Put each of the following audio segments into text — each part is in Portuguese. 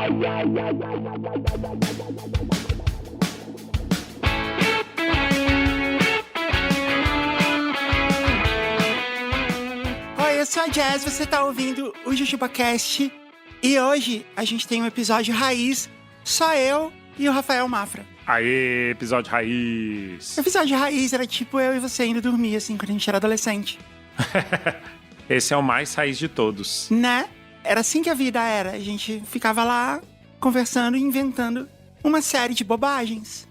Oi, eu sou a Jazz, você tá ouvindo o JujubaCast e hoje a gente tem um episódio raiz, só eu e o Rafael Mafra. Aê, episódio raiz! O episódio raiz era tipo eu e você indo dormir, assim, quando a gente era adolescente. Esse é o mais raiz de todos. Né? Era assim que a vida era. A gente ficava lá conversando e inventando uma série de bobagens.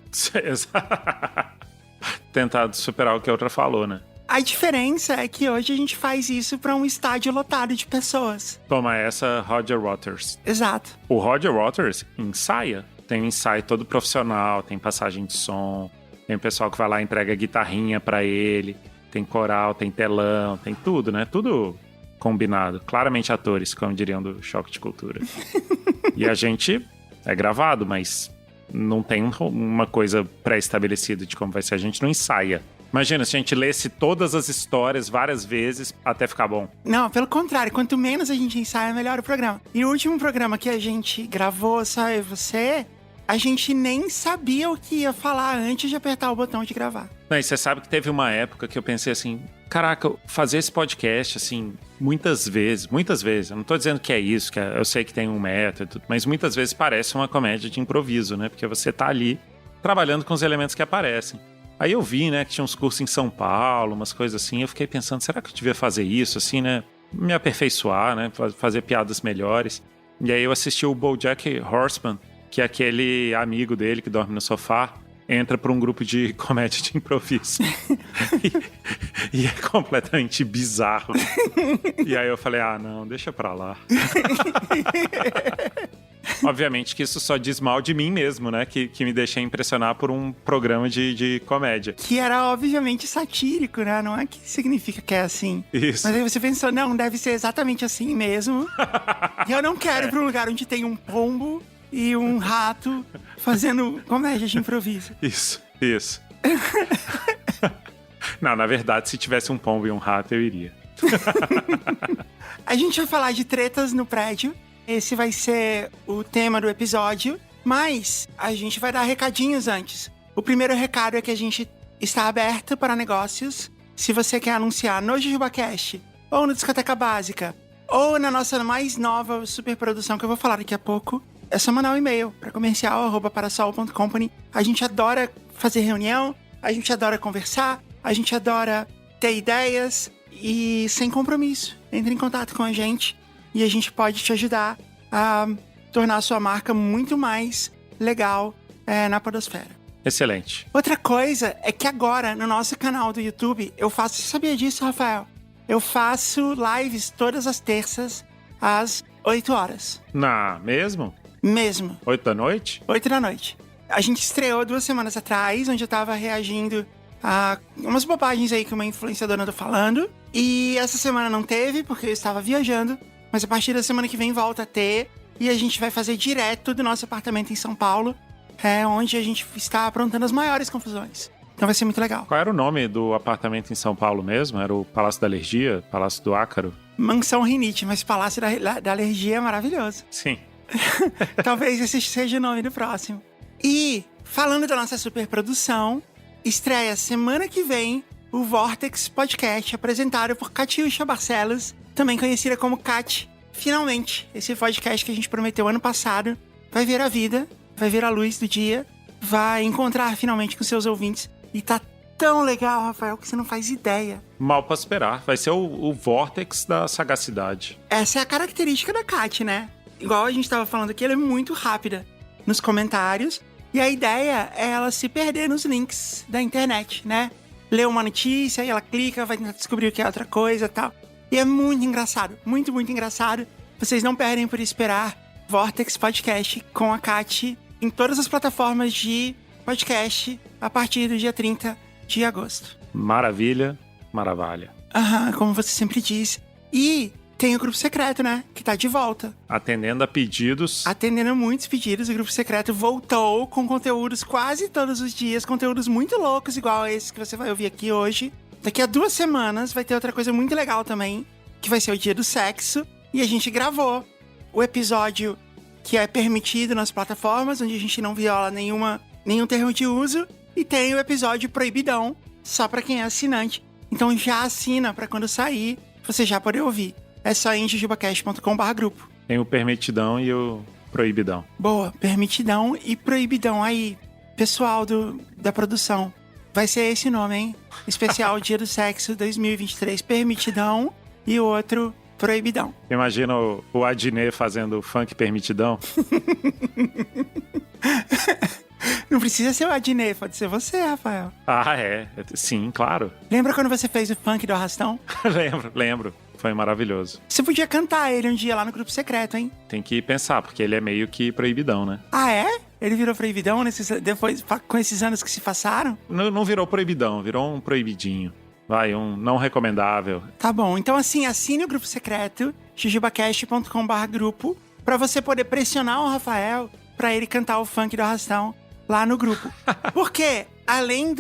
Tentado superar o que a outra falou, né? A diferença é que hoje a gente faz isso pra um estádio lotado de pessoas. Toma essa, Roger Waters. Exato. O Roger Waters ensaia. Tem um ensaio todo profissional, tem passagem de som, tem o pessoal que vai lá e entrega guitarrinha pra ele, tem coral, tem telão, tem tudo, né? Tudo combinado. Claramente atores, como diriam do Choque de Cultura. E a gente é gravado, mas não tem uma coisa pré-estabelecida de como vai ser. A gente não ensaia. Imagina se a gente lesse todas as histórias várias vezes até ficar bom. Não, pelo contrário. Quanto menos a gente ensaia, melhor o programa. E o último programa que a gente gravou, só eu e você, a gente nem sabia o que ia falar antes de apertar o botão de gravar. Não, e você sabe que teve uma época que eu pensei assim, caraca, fazer esse podcast, assim, muitas vezes, eu não tô dizendo que é isso, eu sei que tem um método, mas muitas vezes parece uma comédia de improviso, né? Porque você tá ali trabalhando com os elementos que aparecem. Aí eu vi, né, que tinha uns cursos em São Paulo, umas coisas assim, eu fiquei pensando, será que eu devia fazer isso, assim, né? Me aperfeiçoar, né? Fazer piadas melhores. E aí eu assisti o BoJack Horseman, que é aquele amigo dele que dorme no sofá, entra para um grupo de comédia de improviso. e é completamente bizarro. E aí eu falei, não, deixa pra lá. Obviamente que isso só diz mal de mim mesmo, né? Que me deixei impressionar por um programa de comédia. Que era obviamente satírico, né? Não é que significa que é assim. Isso. Mas aí você pensou, não, deve ser exatamente assim mesmo. E eu não quero ir pra um lugar onde tem um pombo e um rato fazendo comédia de improviso. Isso. Não, na verdade, se tivesse um pombo e um rato, eu iria. A gente vai falar de tretas no prédio. Esse vai ser o tema do episódio. Mas a gente vai dar recadinhos antes. O primeiro recado é que a gente está aberto para negócios. Se você quer anunciar no JujubaCast, ou no Discoteca Básica, ou na nossa mais nova superprodução que eu vou falar daqui a pouco, é só mandar um e-mail para comercial@parasol.company. A gente adora fazer reunião, a gente adora conversar, a gente adora ter ideias e sem compromisso. Entre em contato com a gente e a gente pode te ajudar a tornar a sua marca muito mais legal na podosfera. Excelente. Outra coisa é que agora, no nosso canal do YouTube, eu faço... Você sabia disso, Rafael? Eu faço lives todas as terças, às 8 horas. Mesmo? Mesmo. 8 da noite? 8 da noite. A gente estreou 2 semanas atrás, onde eu tava reagindo a umas bobagens aí que uma influenciadora andou falando. E essa semana não teve, porque eu estava viajando. Mas a partir da semana que vem volta a ter. E a gente vai fazer direto do nosso apartamento em São Paulo, onde a gente está aprontando as maiores confusões. Então vai ser muito legal. Qual era o nome do apartamento em São Paulo mesmo? Era o Palácio da Alergia? Palácio do Ácaro? Mansão Rinite, mas Palácio da Alergia é maravilhoso. Sim. Talvez esse seja o nome do próximo. E, falando da nossa superprodução, estreia semana que vem o Vortex Podcast, apresentado por Catiúcha Barcelos, também conhecida como Cat. Finalmente, esse podcast que a gente prometeu ano passado vai ver a vida, vai ver a luz do dia, vai encontrar finalmente com seus ouvintes. E tá tão legal, Rafael, que você não faz ideia. Mal pra esperar. Vai ser o Vortex da sagacidade. Essa é a característica da Cat, né? Igual a gente tava falando aqui, ela é muito rápida nos comentários. E a ideia é ela se perder nos links da internet, né? Lê uma notícia, aí ela clica, vai tentar descobrir o que é outra coisa e tal. E é muito engraçado, muito, muito engraçado. Vocês não perdem por esperar Vortex Podcast com a Cat em todas as plataformas de podcast a partir do dia 30 de agosto. Maravilha, maravilha. Como você sempre diz. E tem o grupo secreto, né? Que tá de volta. Atendendo a pedidos. Atendendo a muitos pedidos, o grupo secreto voltou com conteúdos quase todos os dias. Conteúdos muito loucos, igual a esse que você vai ouvir aqui hoje. Daqui a 2 semanas vai ter outra coisa muito legal também, que vai ser o Dia do Sexo. E a gente gravou o episódio que é permitido nas plataformas, onde a gente não viola nenhum termo de uso. E tem o episódio proibidão, só pra quem é assinante. Então já assina pra quando sair, você já poder ouvir. É só em jujubacast.com/grupo. Tem o permitidão e o proibidão. Boa, permitidão e proibidão aí, pessoal da produção. Vai ser esse nome, hein? Especial Dia do Sexo 2023, permitidão e o outro proibidão. Imagina o Adnet fazendo funk permitidão. Não precisa ser o Adnet, pode ser você, Rafael. Ah, é. Sim, claro. Lembra quando você fez o funk do Arrastão? Lembro. Foi maravilhoso. Você podia cantar ele um dia lá no grupo secreto, hein? Tem que pensar, porque ele é meio que proibidão, né? Ah, é? Ele virou proibidão depois, com esses anos que se passaram? Não virou proibidão, virou um proibidinho. Vai, um não recomendável. Tá bom, então assim, assine o grupo secreto, jujubacast.com/grupo, pra você poder pressionar o Rafael pra ele cantar o funk do Arrastão lá no grupo. Porque, além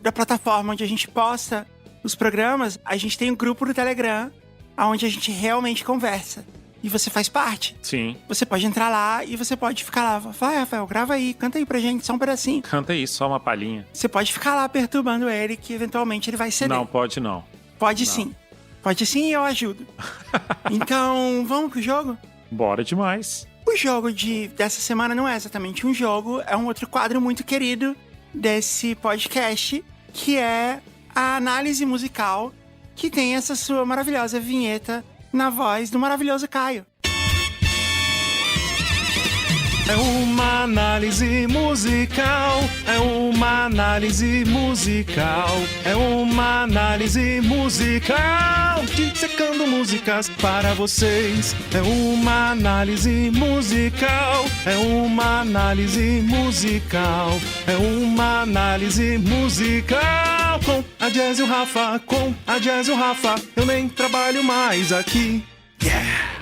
da plataforma onde a gente posta os programas, a gente tem um grupo no Telegram, onde a gente realmente conversa. E você faz parte. Sim. Você pode entrar lá e você pode ficar lá. Vai, Rafael, grava aí, canta aí pra gente, só um pedacinho. Canta aí, só uma palhinha. Você pode ficar lá perturbando ele, que eventualmente ele vai ceder. Não, pode não. Pode não. sim. Pode sim e eu ajudo. Então, vamos pro jogo? Bora demais. O jogo dessa semana não é exatamente um jogo, é um outro quadro muito querido desse podcast, que é a análise musical, que tem essa sua maravilhosa vinheta na voz do maravilhoso Caio. É uma análise musical, é uma análise musical, é uma análise musical, dissecando músicas para vocês. É uma análise musical, é uma análise musical, é uma análise musical. Com a Jazz e o Rafa, com a Jazz e o Rafa, eu nem trabalho mais aqui. Yeah!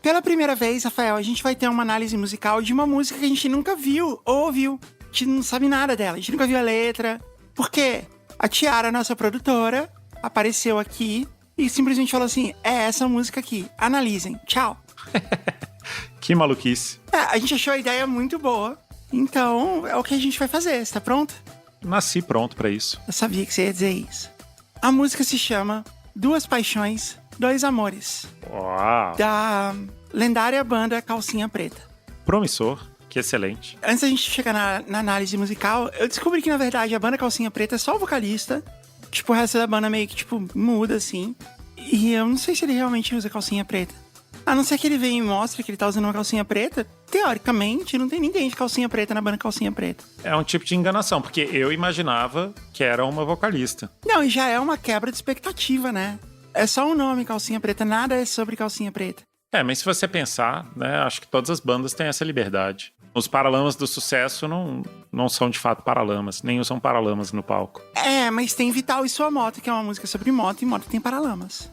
Pela primeira vez, Rafael, a gente vai ter uma análise musical de uma música que a gente nunca viu ou ouviu. A gente não sabe nada dela, a gente nunca viu a letra. Por quê? A Tiara, nossa produtora, apareceu aqui e simplesmente falou assim, é essa música aqui, analisem, tchau. Que maluquice. A gente achou a ideia muito boa, então é o que a gente vai fazer, você tá pronto? Nasci pronto pra isso. Eu sabia que você ia dizer isso. A música se chama Duas Paixões, Dois Amores, Uau. da lendária banda Calcinha Preta. Promissor, que excelente. Antes da gente chegar na análise musical, eu descobri que, na verdade, a banda Calcinha Preta é só o vocalista. Tipo, o resto da banda meio que, tipo, muda, assim. E eu não sei se ele realmente usa calcinha preta. A não ser que ele venha e mostre que ele tá usando uma calcinha preta. Teoricamente, não tem ninguém de calcinha preta na banda Calcinha Preta. É um tipo de enganação, porque eu imaginava que era uma vocalista. Não, e já é uma quebra de expectativa, né? É só um nome, Calcinha Preta. Nada é sobre Calcinha Preta. É, mas se você pensar, né, acho que todas as bandas têm essa liberdade. Os Paralamas do Sucesso não são de fato Paralamas, nem usam Paralamas no palco. É, mas tem Vital e Sua Moto, que é uma música sobre moto, e moto tem Paralamas.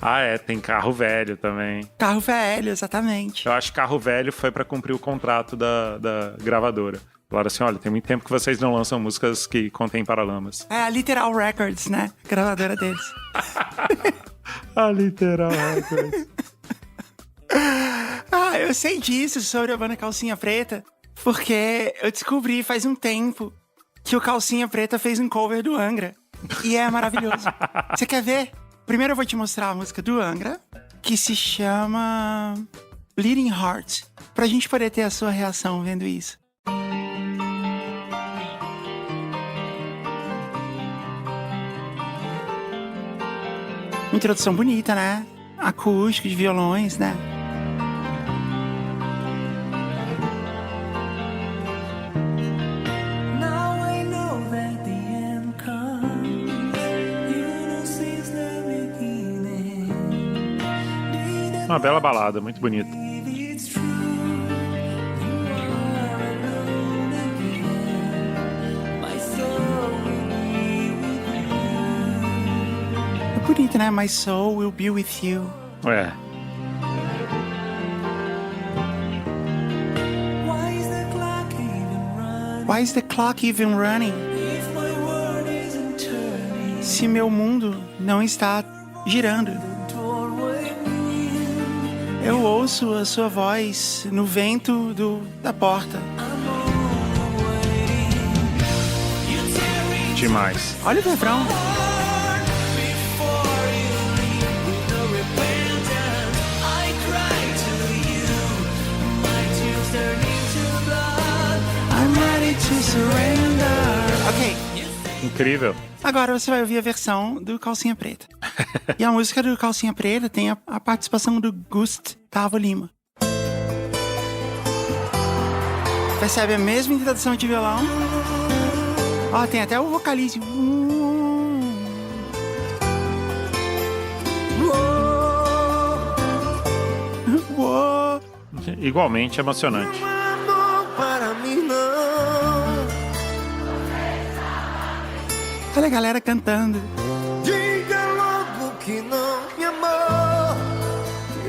Ah, é, tem Carro Velho também. Carro Velho, exatamente. Eu acho que Carro Velho foi pra cumprir o contrato da gravadora. Falaram assim, olha, tem muito tempo que vocês não lançam músicas que contêm Paralamas. É a Literal Records, né? Gravadora deles. A Literal Records. Eu sei disso sobre a banda Calcinha Preta, porque eu descobri faz um tempo que o Calcinha Preta fez um cover do Angra. E é maravilhoso. Você quer ver? Primeiro eu vou te mostrar a música do Angra, que se chama Bleeding Heart, pra gente poder ter a sua reação vendo isso. Uma introdução bonita, né? Acústico, de violões, né? Uma bela balada, muito bonita. É bonito, né? My soul will be with you. É. Why is the clock even running? Se meu mundo não está girando. Eu ouço a sua voz no vento da porta. Demais. Olha o refrão. I'm ready to surrender. Ok. Incrível. Agora você vai ouvir a versão do Calcinha Preta. E a música do Calcinha Preta tem a participação do Gustavo Lima. Percebe a mesma introdução de violão? Ó, tem até o vocalismo. Uou. Igualmente emocionante. Para mim não. Olha a galera cantando. Diga logo que não me amou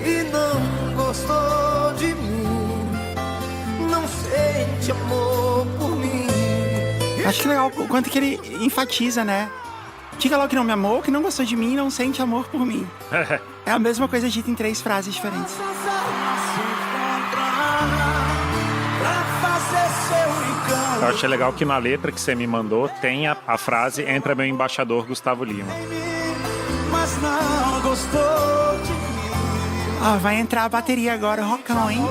e não gostou de mim. Não sente amor por mim. Acho que legal o quanto que ele enfatiza, né? Diga logo que não me amou, que não gostou de mim e não sente amor por mim. É a mesma coisa dita em 3 frases diferentes. Eu achei legal que na letra que você me mandou tem a frase "Entra meu embaixador Gustavo Lima". Mas não gostou de mim. Ó, vai entrar a bateria agora, rockão, hein?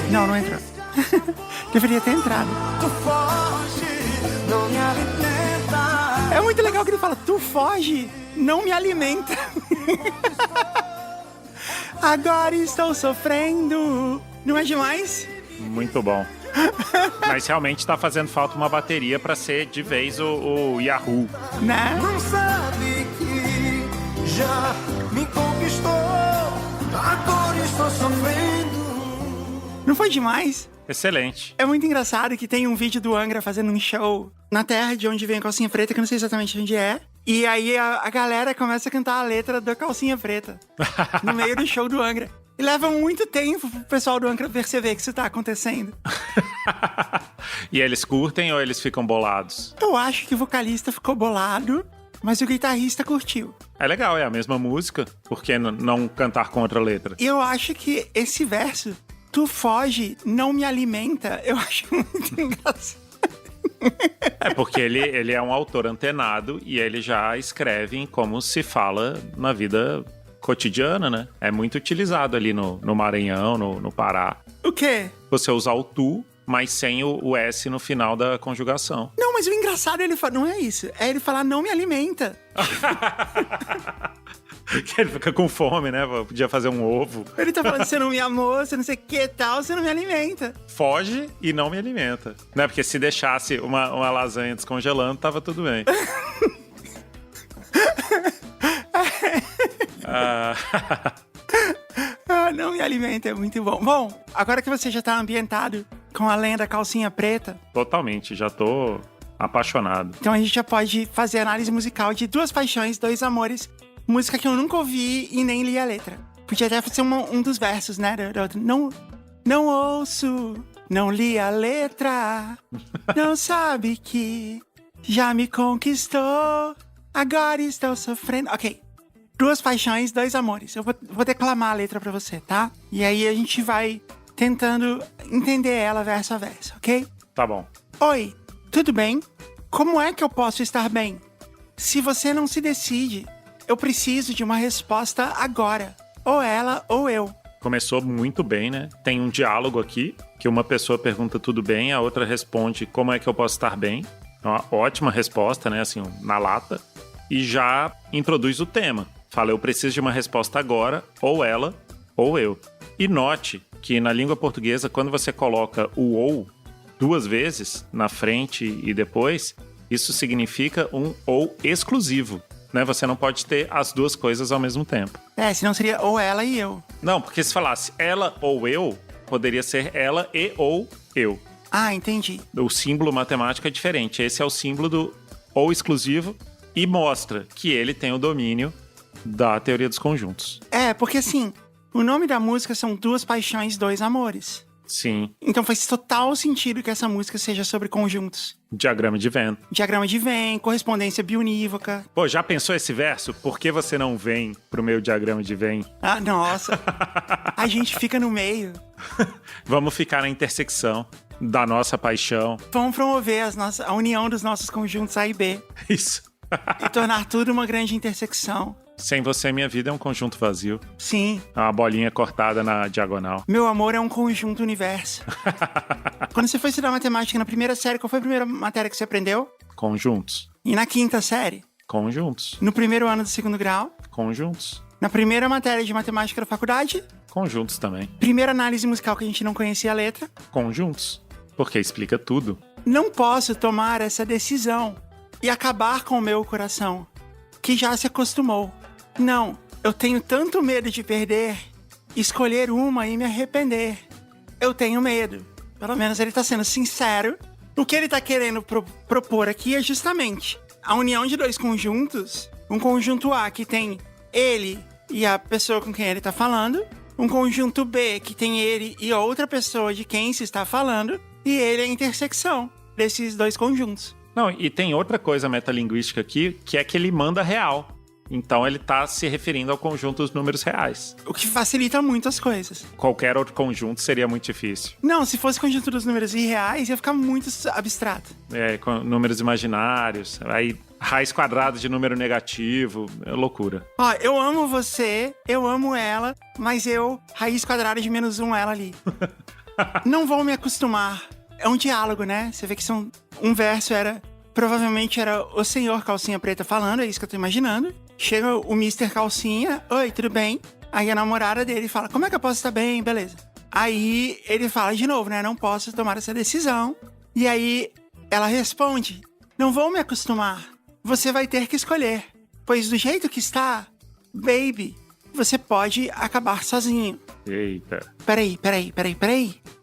Não entrou. Deveria ter entrado. Tu foge, não me alimenta. É muito legal que ele fala, tu foge, não me alimenta. Agora estou sofrendo. Não é demais? Muito bom. Mas realmente tá fazendo falta uma bateria pra ser de vez o Yahoo. Né? Não sabe que já me conquistou. Agora estou sofrendo. Não foi demais? Excelente. É muito engraçado que tem um vídeo do Angra fazendo um show na terra de onde vem a Calcinha Preta, que eu não sei exatamente onde é. E aí a galera começa a cantar a letra da Calcinha Preta no meio do show do Angra. E leva muito tempo pro pessoal do Angra perceber que isso tá acontecendo. E eles curtem ou eles ficam bolados? Eu acho que o vocalista ficou bolado, mas o guitarrista curtiu. É legal, é a mesma música. Por que não cantar com outra letra? E eu acho que esse verso, tu foge, não me alimenta, eu acho muito engraçado. É porque ele é um autor antenado e ele já escreve em como se fala na vida cotidiana, né? É muito utilizado ali no Maranhão, no Pará. O quê? Você usar o tu, mas sem o S no final da conjugação. Não, mas o engraçado ele fala, não é isso. É ele falar, não me alimenta. Que ele fica com fome, né? Podia fazer um ovo. Ele tá falando, você não me amou, você não sei o que tal, você não me alimenta. Foge e não me alimenta. Né? Porque se deixasse uma lasanha descongelando, tava tudo bem. Não me alimenta, é muito bom. Bom, agora que você já tá ambientado com a lenda Calcinha Preta... Totalmente, já tô apaixonado. Então a gente já pode fazer análise musical de Duas Paixões, Dois Amores, música que eu nunca ouvi e nem li a letra. Podia até ser um dos versos, né? Não ouço, não li a letra, não sabe que já me conquistou, agora estou sofrendo... Ok. Duas Paixões, Dois Amores. Eu vou declamar a letra pra você, tá? E aí a gente vai tentando entender ela verso a verso, ok? Tá bom. Oi, tudo bem? Como é que eu posso estar bem? Se você não se decide, eu preciso de uma resposta agora. Ou ela ou eu. Começou muito bem, né? Tem um diálogo aqui, que uma pessoa pergunta tudo bem, a outra responde como é que eu posso estar bem. Uma ótima resposta, né? Assim, na lata. E já introduz o tema. Fala, eu preciso de uma resposta agora, ou ela, ou eu. E note que na língua portuguesa, quando você coloca o ou 2 vezes, na frente e depois, isso significa um ou exclusivo, né? Você não pode ter as 2 coisas ao mesmo tempo. Senão seria ou ela e eu. Não, porque se falasse ela ou eu, poderia ser ela e ou eu. Ah, entendi. O símbolo matemático é diferente. Esse é o símbolo do ou exclusivo e mostra que ele tem o domínio da teoria dos conjuntos. Porque assim, o nome da música são Duas Paixões, Dois Amores. Sim. Então faz total sentido que essa música seja sobre conjuntos. Diagrama de Venn. Diagrama de Venn, correspondência bionívoca. Pô, já pensou esse verso? Por que você não vem pro meu diagrama de Venn? Ah, nossa. A gente fica no meio. Vamos ficar na intersecção da nossa paixão. Vamos promover a união dos nossos conjuntos A e B. Isso. E tornar tudo uma grande intersecção. Sem você, minha vida é um conjunto vazio. Sim. É uma bolinha cortada na diagonal. Meu amor é um conjunto universo. Quando você foi estudar matemática na primeira série, qual foi a primeira matéria que você aprendeu? Conjuntos. E na quinta série? Conjuntos. No primeiro ano do segundo grau? Conjuntos. Na primeira matéria de matemática da faculdade? Conjuntos também. Primeira análise musical que a gente não conhecia a letra? Conjuntos. Porque explica tudo. Não posso tomar essa decisão e acabar com o meu coração, que já se acostumou. Não, eu tenho tanto medo de perder, escolher uma e me arrepender. Eu tenho medo. Pelo menos ele tá sendo sincero. O que ele tá querendo propor aqui é justamente a união de dois conjuntos. Um conjunto A que tem ele e a pessoa com quem ele tá falando. Um conjunto B que tem ele e outra pessoa de quem se está falando. E ele é a intersecção desses dois conjuntos. Não, e tem outra coisa metalinguística aqui, que é que ele manda real. Então ele tá se referindo ao conjunto dos números reais. O que facilita muito as coisas. Qualquer outro conjunto seria muito difícil. Não, se fosse conjunto dos números irreais, ia ficar muito abstrato. É, com números imaginários, aí raiz quadrada de número negativo, é loucura. Ó, eu amo você, eu amo ela, mas raiz quadrada de -1 ela ali. Não vou me acostumar. É um diálogo, né? Você vê que um verso provavelmente era o senhor Calcinha Preta falando, é isso que eu tô imaginando. Chega o Mr. Calcinha, oi, tudo bem? Aí a namorada dele fala, como é que eu posso estar bem? Beleza. Aí ele fala de novo, né? Não posso tomar essa decisão. E aí ela responde, não vou me acostumar. Você vai ter que escolher. Pois do jeito que está, baby, você pode acabar sozinho. Eita. Peraí.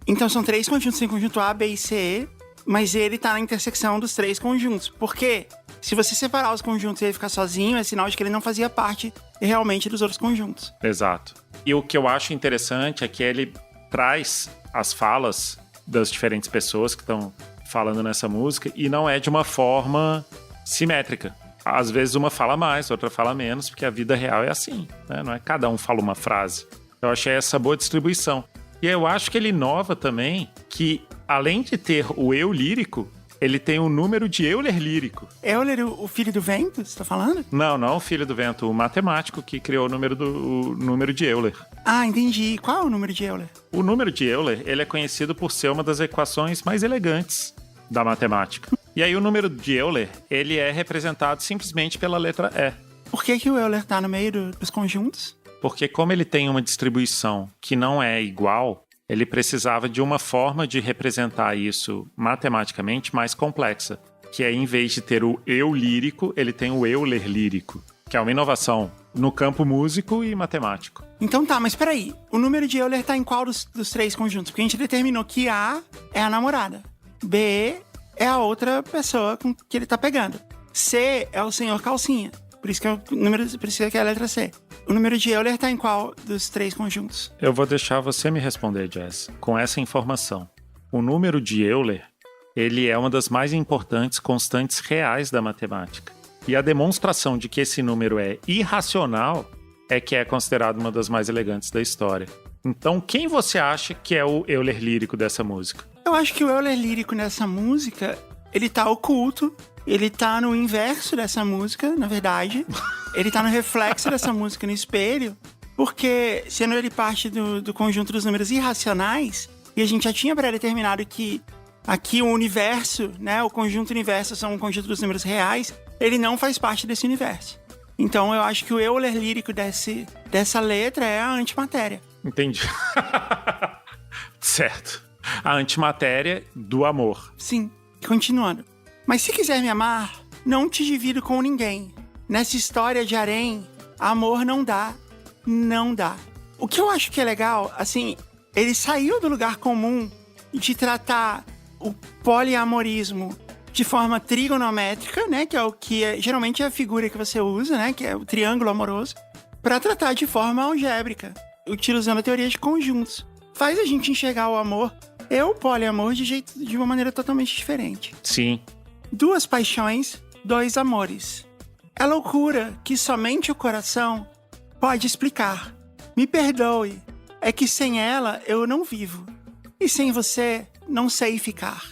Então são 3 conjuntos, tem conjunto A, B e C, mas ele tá na intersecção dos 3 conjuntos. Por quê? Se você separar os conjuntos e ele ficar sozinho, é sinal de que ele não fazia parte realmente dos outros conjuntos. Exato. E o que eu acho interessante é que ele traz as falas das diferentes pessoas que estão falando nessa música e não é de uma forma simétrica. Às vezes uma fala mais, outra fala menos, porque a vida real é assim, né? Não é cada um fala uma frase. Eu achei essa boa distribuição. E eu acho que ele inova também que, além de ter o eu lírico, ele tem um número de Euler lírico. Euler, o filho do vento, você tá falando? Não o filho do vento, o matemático que criou o número de Euler. Ah, entendi. Qual é o número de Euler? O número de Euler, ele é conhecido por ser uma das equações mais elegantes da matemática. E aí o número de Euler, ele é representado simplesmente pela letra E. Por que o Euler tá no meio dos conjuntos? Porque como ele tem uma distribuição que não é igual, ele precisava de uma forma de representar isso matematicamente mais complexa. Que é, em vez de ter o eu lírico, ele tem o Euler lírico. Que é uma inovação no campo músico e matemático. Então tá, mas peraí. O número de Euler tá em qual dos 3 conjuntos? Porque a gente determinou que A é a namorada. B é a outra pessoa com que ele tá pegando. C é o senhor Calcinha. Por isso que é o número, precisa que é a letra C. O número de Euler tá em qual dos 3 conjuntos? Eu vou deixar você me responder, Jess, com essa informação. O número de Euler, ele é uma das mais importantes constantes reais da matemática. E a demonstração de que esse número é irracional é que é considerado uma das mais elegantes da história. Então, quem você acha que é o Euler lírico dessa música? Eu acho que o Euler lírico nessa música, ele tá oculto. Ele tá no inverso dessa música, na verdade. Ele tá no reflexo dessa música no espelho. Porque, sendo ele parte do conjunto dos números irracionais, e a gente já tinha pré-determinado que aqui o universo, né, o conjunto universo são um conjunto dos números reais, ele não faz parte desse universo. Então eu acho que o Euler lírico dessa letra é a antimatéria. Entendi. Certo. A antimatéria do amor. Sim. Continuando. Mas se quiser me amar, não te divido com ninguém. Nessa história de harém, amor não dá. Não dá. O que eu acho que é legal, assim, ele saiu do lugar comum de tratar o poliamorismo de forma trigonométrica, né? Que é o que geralmente é a figura que você usa, né? Que é o triângulo amoroso. Para tratar de forma algébrica, utilizando a teoria de conjuntos. faz a gente enxergar o amor e o poliamor de uma maneira totalmente diferente. Sim. 2 paixões, 2 amores. É loucura que somente o coração pode explicar. Me perdoe, é que sem ela eu não vivo. E sem você, não sei ficar.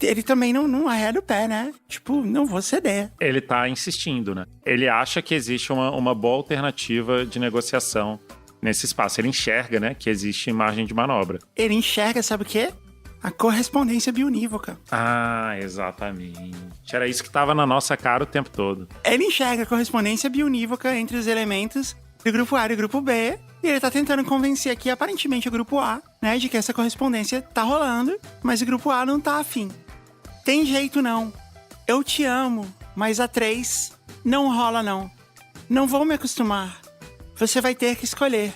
Ele também não arreda o pé, né? Tipo, não vou ceder. Ele tá insistindo, né? Ele acha que existe uma boa alternativa de negociação nesse espaço. Ele enxerga, né, que existe margem de manobra. Ele enxerga, sabe o quê? A correspondência bionívoca. Ah, exatamente. Era isso que tava na nossa cara o tempo todo. Ele enxerga a correspondência bionívoca entre os elementos do grupo A e do grupo B. E ele tá tentando convencer aqui, aparentemente, o grupo A, né, de que essa correspondência tá rolando, mas o grupo A não tá afim. Tem jeito não. Eu te amo, mas a 3 não rola não. Não vou me acostumar. Você vai ter que escolher.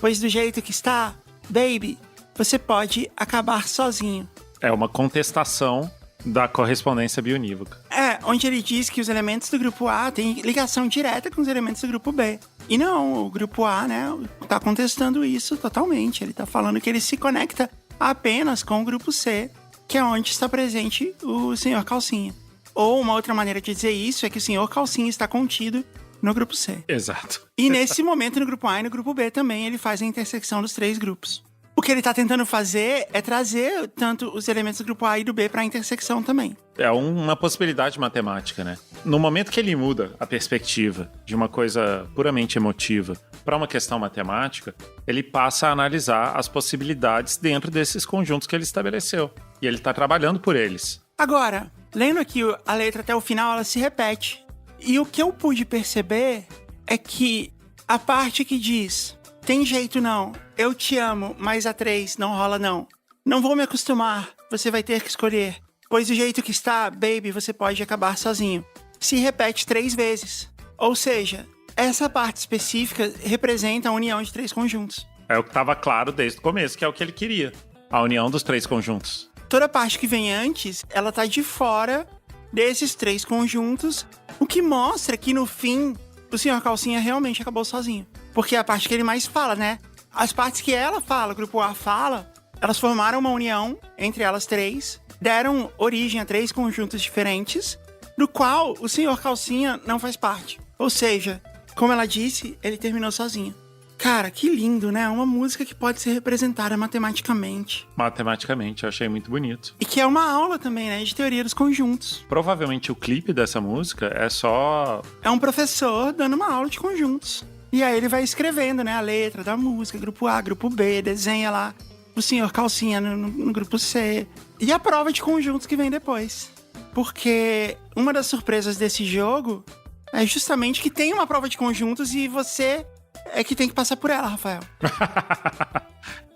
Pois do jeito que está, baby, você pode acabar sozinho. É uma contestação da correspondência bionívoca. Onde ele diz que os elementos do grupo A têm ligação direta com os elementos do grupo B. E não, o grupo A, né, tá contestando isso totalmente. Ele tá falando que ele se conecta apenas com o grupo C, que é onde está presente o Sr. Calcinha. Ou uma outra maneira de dizer isso é que o Sr. Calcinha está contido no grupo C. Exato. E nesse momento, no grupo A e no grupo B também, ele faz a intersecção dos 3 grupos. O que ele tá tentando fazer é trazer tanto os elementos do grupo A e do B pra intersecção também. É uma possibilidade matemática, né? No momento que ele muda a perspectiva de uma coisa puramente emotiva para uma questão matemática, ele passa a analisar as possibilidades dentro desses conjuntos que ele estabeleceu. E ele tá trabalhando por eles. Agora, lendo aqui a letra até o final, ela se repete. E o que eu pude perceber é que a parte que diz: tem jeito não, eu te amo, mas a 3 não rola não. Não vou me acostumar, você vai ter que escolher. Pois do jeito que está, baby, você pode acabar sozinho. Se repete 3 vezes. Ou seja, essa parte específica representa a união de 3 conjuntos. É o que estava claro desde o começo, que é o que ele queria. A união dos 3 conjuntos. Toda a parte que vem antes, ela tá de fora desses 3 conjuntos, o que mostra que no fim, o Sr. Calcinha realmente acabou sozinho. Porque é a parte que ele mais fala, né? As partes que ela fala, o grupo A fala, elas formaram uma união entre elas 3, deram origem a 3 conjuntos diferentes, do qual o Sr. Calcinha não faz parte. Ou seja, como ela disse, ele terminou sozinho. Cara, que lindo, né? Uma música que pode ser representada matematicamente. Matematicamente, eu achei muito bonito. E que é uma aula também, né? De teoria dos conjuntos. Provavelmente o clipe dessa música é só... É um professor dando uma aula de conjuntos. E aí ele vai escrevendo, né? A letra da música, grupo A, grupo B, desenha lá o Sr. Calcinha no grupo C. E a prova de conjuntos que vem depois. Porque uma das surpresas desse jogo é justamente que tem uma prova de conjuntos e você é que tem que passar por ela, Rafael.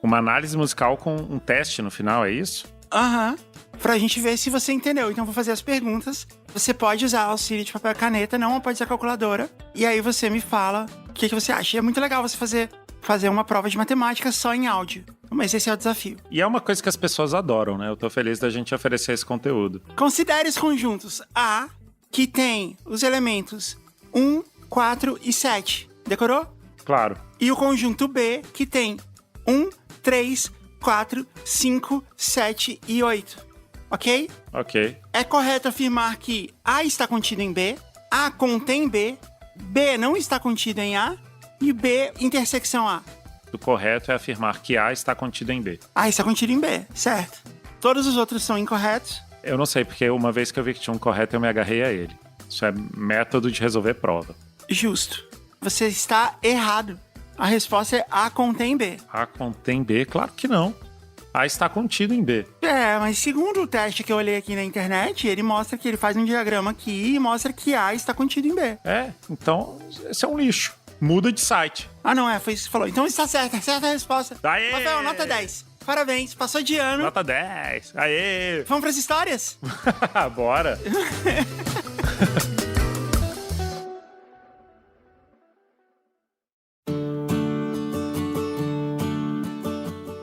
Uma análise musical com um teste no final, é isso? Aham. Pra gente ver se você entendeu. Então, vou fazer as perguntas. Você pode usar auxílio de papel e caneta, não pode usar calculadora. E aí você me fala o que você acha. E é muito legal você fazer uma prova de matemática só em áudio. Mas esse é o desafio. E é uma coisa que as pessoas adoram, né? Eu tô feliz da gente oferecer esse conteúdo. Considere os conjuntos A, que tem os elementos 1, 4 e 7. Decorou? Claro. E o conjunto B, que tem 1, 3, 4, 5, 7 e 8. Ok? Ok. É correto afirmar que A está contido em B, A contém B, B não está contido em A e B intersecção A. O correto é afirmar que A está contido em B. A está contido em B, certo. Todos os outros são incorretos? Eu não sei, porque uma vez que eu vi que tinha um correto, eu me agarrei a ele. Isso é método de resolver prova. Justo. Você está errado. A resposta é A contém B. A contém B? Claro que não. A está contido em B. Mas segundo o teste que eu olhei aqui na internet, ele mostra que ele faz um diagrama aqui e mostra que A está contido em B. Então, esse é um lixo. Muda de site. Ah, não, foi isso que você falou. Então está certa a resposta. Aê! Rafael, nota 10. Parabéns, passou de ano. Nota 10. Aê! Vamos pras histórias? Bora!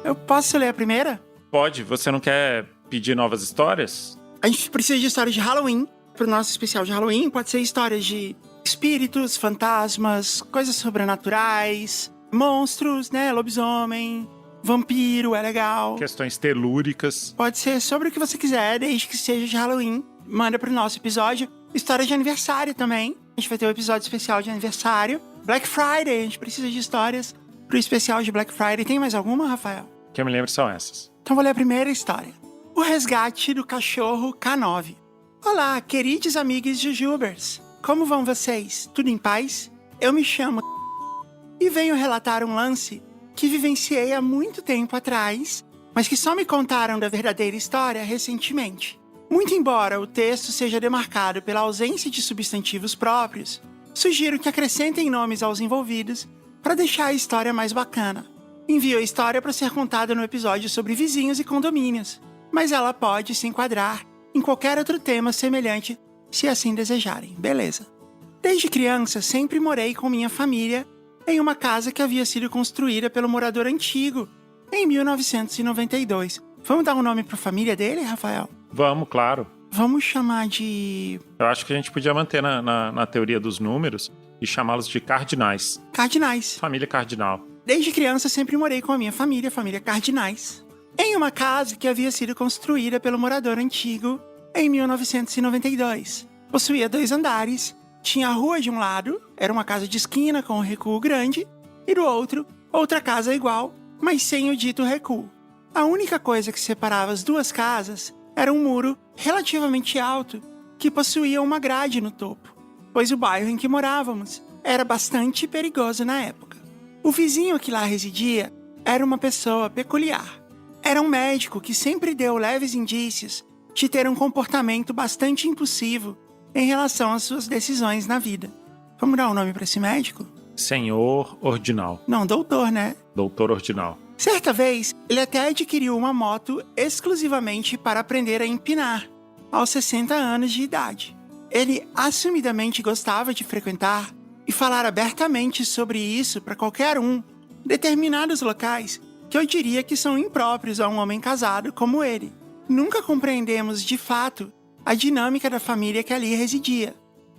Eu posso ler a primeira? Pode. Você não quer pedir novas histórias? A gente precisa de histórias de Halloween. Pro nosso especial de Halloween, pode ser histórias de espíritos, fantasmas, coisas sobrenaturais, monstros, né? Lobisomem. vampiro é legal. Questões telúricas. Pode ser sobre o que você quiser, desde que seja de Halloween. Manda pro nosso episódio. História de aniversário também. A gente vai ter um episódio especial de aniversário. Black Friday, a gente precisa de histórias pro especial de Black Friday. Tem mais alguma, Rafael? Que eu me lembro são essas. Então vou ler a primeira história. O resgate do cachorro K9. Olá, queridos amigos jujubers. Como vão vocês? Tudo em paz? Eu me chamo e venho relatar um lance que vivenciei há muito tempo atrás, mas que só me contaram da verdadeira história recentemente. Muito embora o texto seja demarcado pela ausência de substantivos próprios, sugiro que acrescentem nomes aos envolvidos para deixar a história mais bacana. Envio a história para ser contada no episódio sobre vizinhos e condomínios, mas ela pode se enquadrar em qualquer outro tema semelhante, se assim desejarem. Beleza. Desde criança, sempre morei com minha família em uma casa que havia sido construída pelo morador antigo, em 1992. Vamos dar um nome para a família dele, Rafael? Vamos, claro. Vamos chamar de... Eu acho que a gente podia manter na teoria dos números e chamá-los de cardinais. Cardinais. Família cardinal. Desde criança, sempre morei com a minha família, família Cardinais, em uma casa que havia sido construída pelo morador antigo em 1992. Possuía 2 andares, tinha a rua de um lado, era uma casa de esquina com um recuo grande, e do outro, outra casa igual, mas sem o dito recuo. A única coisa que separava as 2 casas era um muro relativamente alto que possuía uma grade no topo, pois o bairro em que morávamos era bastante perigoso na época. O vizinho que lá residia era uma pessoa peculiar. Era um médico que sempre deu leves indícios de ter um comportamento bastante impulsivo em relação às suas decisões na vida. Vamos dar um nome para esse médico? Senhor Ordinal. Não, doutor, né? Doutor Ordinal. Certa vez, ele até adquiriu uma moto exclusivamente para aprender a empinar, aos 60 anos de idade. Ele assumidamente gostava de frequentar e falar abertamente sobre isso para qualquer um, determinados locais que eu diria que são impróprios a um homem casado como ele. Nunca compreendemos, de fato, a dinâmica da família que ali residia,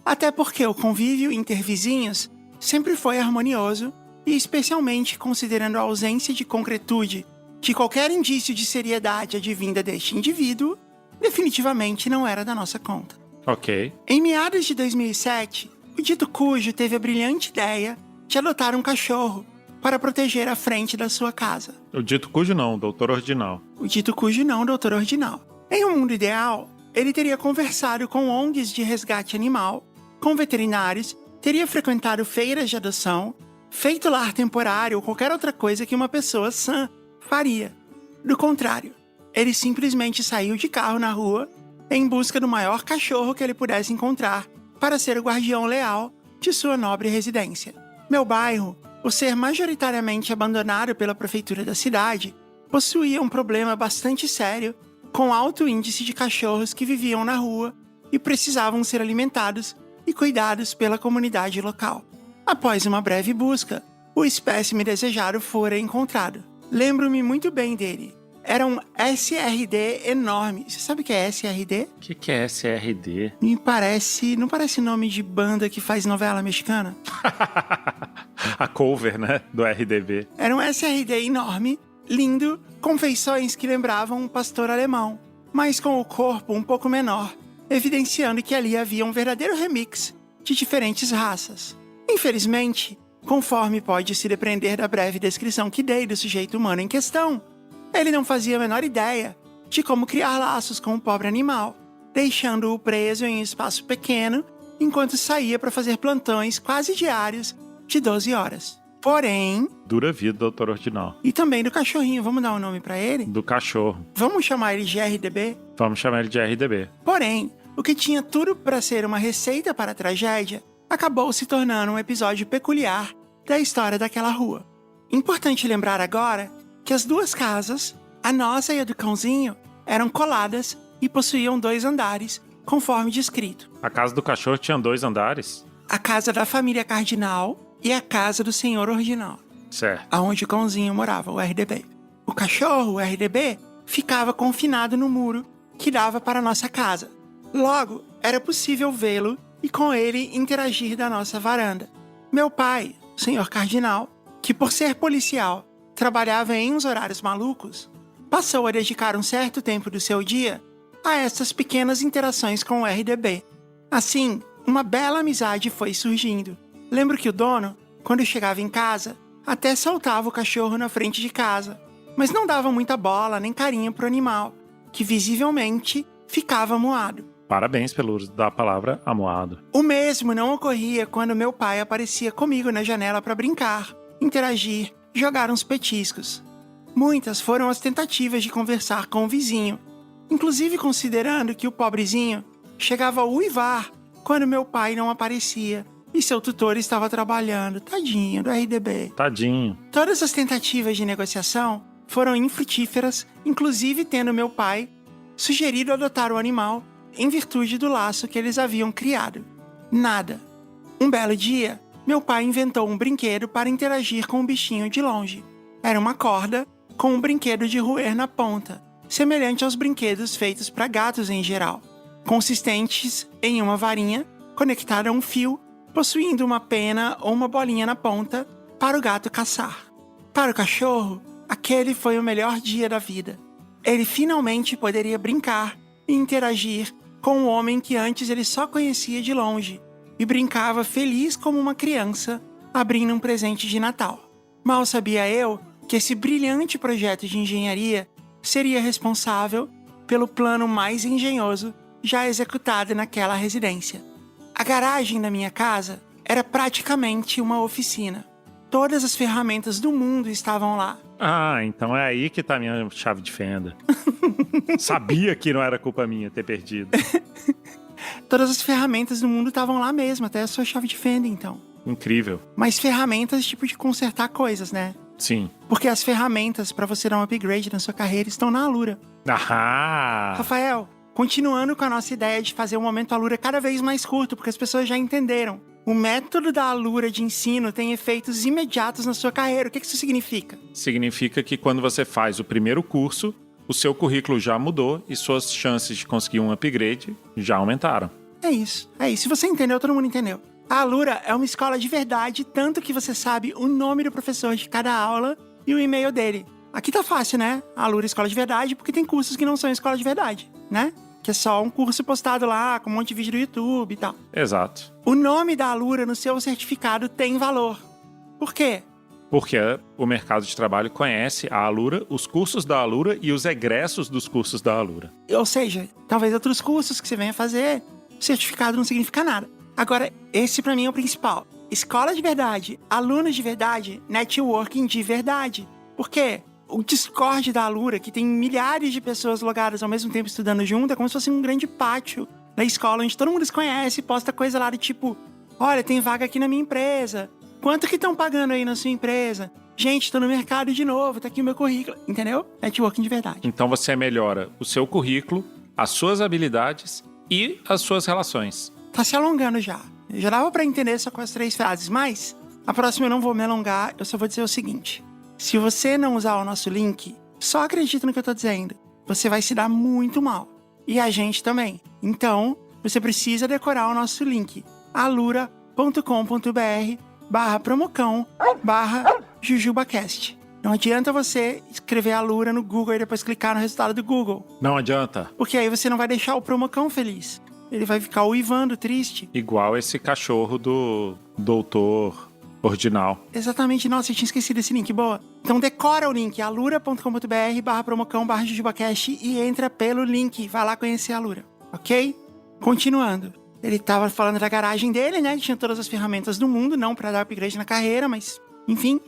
até porque o convívio intervizinhos sempre foi harmonioso e, especialmente considerando a ausência de concretude de qualquer indício de seriedade advinda deste indivíduo, definitivamente não era da nossa conta. Ok. Em meados de 2007, o dito cujo teve a brilhante ideia de adotar um cachorro para proteger a frente da sua casa. O dito cujo não, doutor Ordinal. O dito cujo não, doutor Ordinal. Em um mundo ideal, ele teria conversado com ONGs de resgate animal, com veterinários, teria frequentado feiras de adoção, feito lar temporário ou qualquer outra coisa que uma pessoa sã faria. Do contrário, ele simplesmente saiu de carro na rua em busca do maior cachorro que ele pudesse encontrar para ser o guardião leal de sua nobre residência. Meu bairro, por ser majoritariamente abandonado pela prefeitura da cidade, possuía um problema bastante sério com alto índice de cachorros que viviam na rua e precisavam ser alimentados e cuidados pela comunidade local. Após uma breve busca, o espécime desejado fora encontrado. Lembro-me muito bem dele. Era um SRD enorme. Você sabe o que é SRD? O que é SRD? Não parece nome de banda que faz novela mexicana? A cover, né? Do RDB. Era um SRD enorme, lindo, com feições que lembravam um pastor alemão, mas com o corpo um pouco menor, evidenciando que ali havia um verdadeiro remix de diferentes raças. Infelizmente, conforme pode se depreender da breve descrição que dei do sujeito humano em questão, ele não fazia a menor ideia de como criar laços com o pobre animal, deixando-o preso em um espaço pequeno enquanto saía para fazer plantões quase diários de 12 horas. Porém... Dura vida, doutor Ordinal. E também do cachorrinho, vamos dar um nome para ele? Do cachorro. Vamos chamar ele de RDB? Vamos chamar ele de RDB. Porém, o que tinha tudo para ser uma receita para a tragédia acabou se tornando um episódio peculiar da história daquela rua. Importante lembrar agora que as 2 casas, a nossa e a do cãozinho, eram coladas e possuíam 2 andares, conforme descrito. A casa do cachorro tinha 2 andares? A casa da família Cardinal e a casa do senhor Ordinal. Certo. Aonde o cãozinho morava, o RDB. O cachorro, o RDB, ficava confinado no muro que dava para a nossa casa. Logo, era possível vê-lo e com ele interagir da nossa varanda. Meu pai, o senhor Cardinal, que por ser policial, trabalhava em uns horários malucos, passou a dedicar um certo tempo do seu dia a essas pequenas interações com o RDB. Assim, uma bela amizade foi surgindo. Lembro que o dono, quando chegava em casa, até soltava o cachorro na frente de casa, mas não dava muita bola nem carinho pro animal, que visivelmente ficava amuado. Parabéns pelo uso da palavra amuado. O mesmo não ocorria quando meu pai aparecia comigo na janela para brincar, interagir, jogar uns petiscos. Muitas foram as tentativas de conversar com o vizinho, inclusive considerando que o pobrezinho chegava a uivar quando meu pai não aparecia e seu tutor estava trabalhando. Tadinho do RDB. Tadinho. Todas as tentativas de negociação foram infrutíferas, inclusive tendo meu pai sugerido adotar o animal em virtude do laço que eles haviam criado. Nada. Um belo dia, meu pai inventou um brinquedo para interagir com o bichinho de longe. Era uma corda com um brinquedo de roer na ponta, semelhante aos brinquedos feitos para gatos em geral, consistentes em uma varinha conectada a um fio, possuindo uma pena ou uma bolinha na ponta para o gato caçar. Para o cachorro, aquele foi o melhor dia da vida. Ele finalmente poderia brincar e interagir com um homem que antes ele só conhecia de longe e brincava feliz como uma criança, abrindo um presente de Natal. Mal sabia eu que esse brilhante projeto de engenharia seria responsável pelo plano mais engenhoso já executado naquela residência. A garagem da minha casa era praticamente uma oficina. Todas as ferramentas do mundo estavam lá. Ah, então é aí que tá a minha chave de fenda. Sabia que não era culpa minha ter perdido. Todas as ferramentas do mundo estavam lá mesmo, até a sua chave de fenda, então. Incrível. Mas ferramentas tipo de consertar coisas, né? Sim. Porque as ferramentas para você dar um upgrade na sua carreira estão na Alura. Ah! Rafael, continuando com a nossa ideia de fazer o momento Alura cada vez mais curto, porque as pessoas já entenderam. O método da Alura de ensino tem efeitos imediatos na sua carreira. O que isso significa? Significa que quando você faz o primeiro curso, o seu currículo já mudou e suas chances de conseguir um upgrade já aumentaram. É isso. Se você entendeu, todo mundo entendeu. A Alura é uma escola de verdade, tanto que você sabe o nome do professor de cada aula e o e-mail dele. Aqui tá fácil, né? A Alura é escola de verdade, porque tem cursos que não são escola de verdade, né? Que é só um curso postado lá, com um monte de vídeo do YouTube e tal. Exato. O nome da Alura no seu certificado tem valor. Por quê? Porque o mercado de trabalho conhece a Alura, os cursos da Alura e os egressos dos cursos da Alura. Ou seja, talvez outros cursos que você venha fazer, o certificado não significa nada. Agora, esse pra mim é o principal. Escola de verdade, alunos de verdade, networking de verdade. Por quê? O Discord da Alura, que tem milhares de pessoas logadas ao mesmo tempo estudando junto, é como se fosse um grande pátio da escola, onde todo mundo se conhece, posta coisa lá do tipo: olha, tem vaga aqui na minha empresa. Quanto que estão pagando aí na sua empresa? Gente, tô no mercado de novo, tá aqui o meu currículo. Entendeu? Networking de verdade. Então você melhora o seu currículo, as suas habilidades e as suas relações. Tá se alongando já. Já dava pra entender só com as 3 frases, mas a próxima eu não vou me alongar, eu só vou dizer o seguinte. Se você não usar o nosso link, só acredita no que eu tô dizendo. Você vai se dar muito mal. E a gente também. Então, você precisa decorar o nosso link. alura.com.br/promocão/jujubacast. Não adianta você escrever Alura no Google e depois clicar no resultado do Google. Não adianta. Porque aí você não vai deixar o Promocão feliz. Ele vai ficar uivando, triste. Igual esse cachorro do doutor Ordinal. Exatamente. Nossa, eu tinha esquecido esse link. Boa. Então decora o link, alura.com.br/promocão/jujubacast e entra pelo link. Vai lá conhecer a Alura, ok? Continuando. Ele tava falando da garagem dele, né? Tinha todas as ferramentas do mundo, não pra dar upgrade na carreira, mas... enfim.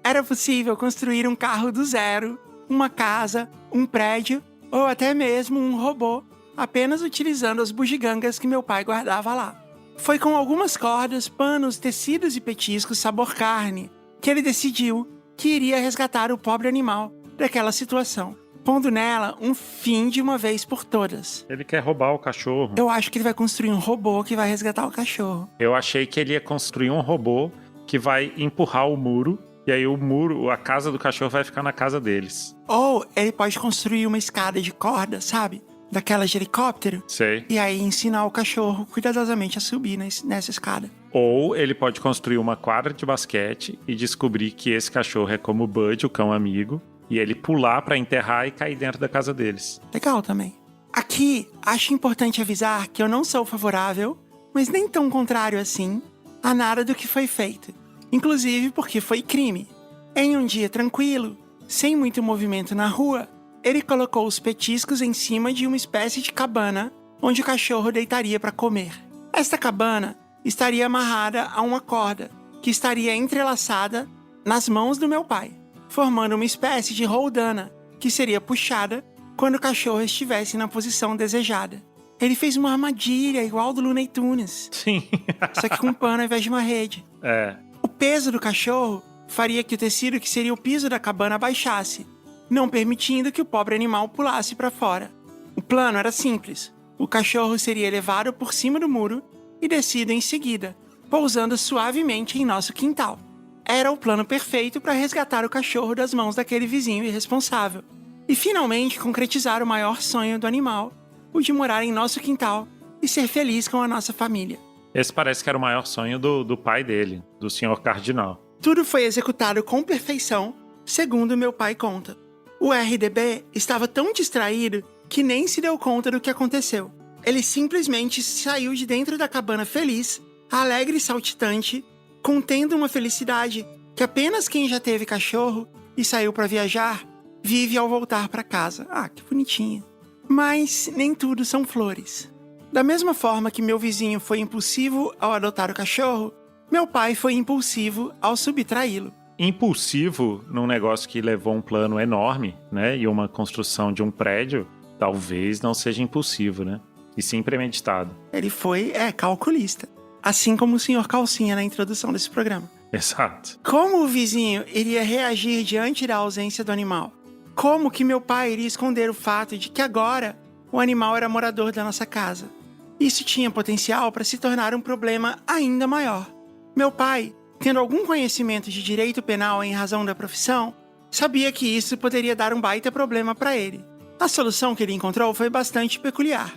Era possível construir um carro do zero, uma casa, um prédio ou até mesmo um robô, apenas utilizando as bugigangas que meu pai guardava lá. Foi com algumas cordas, panos, tecidos e petiscos sabor carne que ele decidiu que iria resgatar o pobre animal daquela situação, pondo nela um fim de uma vez por todas. Ele quer roubar o cachorro. Eu acho que ele vai construir um robô que vai resgatar o cachorro. Eu achei que ele ia construir um robô que vai empurrar o muro, e aí o muro, a casa do cachorro vai ficar na casa deles. Ou ele pode construir uma escada de corda, sabe? Daquelas de helicóptero. Sei. E aí ensinar o cachorro cuidadosamente a subir nessa escada. Ou ele pode construir uma quadra de basquete e descobrir que esse cachorro é como o Bud, o cão amigo, e ele pular pra enterrar e cair dentro da casa deles. Legal também. Aqui, acho importante avisar que eu não sou favorável, mas nem tão contrário assim, a nada do que foi feito. Inclusive porque foi crime. Em um dia tranquilo, sem muito movimento na rua, ele colocou os petiscos em cima de uma espécie de cabana onde o cachorro deitaria para comer. Esta cabana estaria amarrada a uma corda que estaria entrelaçada nas mãos do meu pai, formando uma espécie de roldana que seria puxada quando o cachorro estivesse na posição desejada. Ele fez uma armadilha igual do Looney Tunes, Sim. só que com um pano ao invés de uma rede. O peso do cachorro faria que o tecido que seria o piso da cabana baixasse, não permitindo que o pobre animal pulasse para fora. O plano era simples. O cachorro seria levado por cima do muro e descido em seguida, pousando suavemente em nosso quintal. Era o plano perfeito para resgatar o cachorro das mãos daquele vizinho irresponsável. E finalmente concretizar o maior sonho do animal, o de morar em nosso quintal e ser feliz com a nossa família. Esse parece que era o maior sonho do pai dele, do Sr. Cardinal. Tudo foi executado com perfeição, segundo meu pai conta. O RDB estava tão distraído que nem se deu conta do que aconteceu. Ele simplesmente saiu de dentro da cabana feliz, alegre e saltitante, contendo uma felicidade que apenas quem já teve cachorro e saiu para viajar vive ao voltar para casa. Ah, que bonitinho. Mas nem tudo são flores. Da mesma forma que meu vizinho foi impulsivo ao adotar o cachorro, meu pai foi impulsivo ao subtraí-lo. Impulsivo num negócio que levou um plano enorme, né? E uma construção de um prédio, talvez não seja impulsivo, né? E sim premeditado. Ele foi, calculista. Assim como o Sr. Calcinha na introdução desse programa. Exato. Como o vizinho iria reagir diante da ausência do animal? Como que meu pai iria esconder o fato de que agora o animal era morador da nossa casa? Isso tinha potencial para se tornar um problema ainda maior. Meu pai, tendo algum conhecimento de direito penal em razão da profissão, sabia que isso poderia dar um baita problema para ele. A solução que ele encontrou foi bastante peculiar.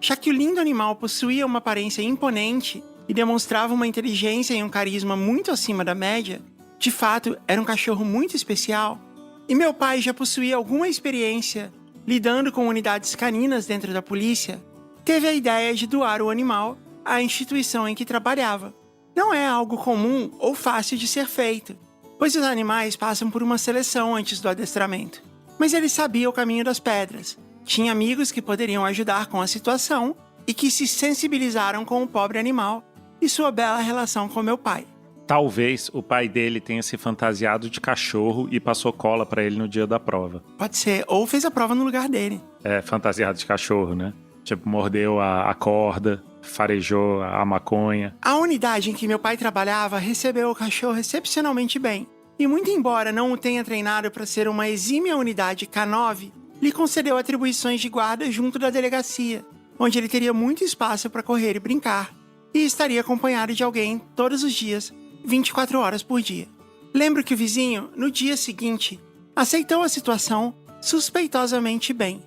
Já que o lindo animal possuía uma aparência imponente e demonstrava uma inteligência e um carisma muito acima da média, de fato, era um cachorro muito especial, e meu pai já possuía alguma experiência lidando com unidades caninas dentro da polícia, teve a ideia de doar o animal à instituição em que trabalhava. Não é algo comum ou fácil de ser feito, pois os animais passam por uma seleção antes do adestramento. Mas ele sabia o caminho das pedras, tinha amigos que poderiam ajudar com a situação e que se sensibilizaram com o pobre animal e sua bela relação com meu pai. Talvez o pai dele tenha se fantasiado de cachorro e passou cola pra ele no dia da prova. Pode ser, ou fez a prova no lugar dele. Fantasiado de cachorro, né? Tipo, mordeu a corda, farejou a maconha. A unidade em que meu pai trabalhava recebeu o cachorro excepcionalmente bem. E muito embora não o tenha treinado para ser uma exímia unidade K9, lhe concedeu atribuições de guarda junto da delegacia, onde ele teria muito espaço para correr e brincar, e estaria acompanhado de alguém todos os dias, 24 horas por dia. Lembro que o vizinho, no dia seguinte, aceitou a situação suspeitosamente bem.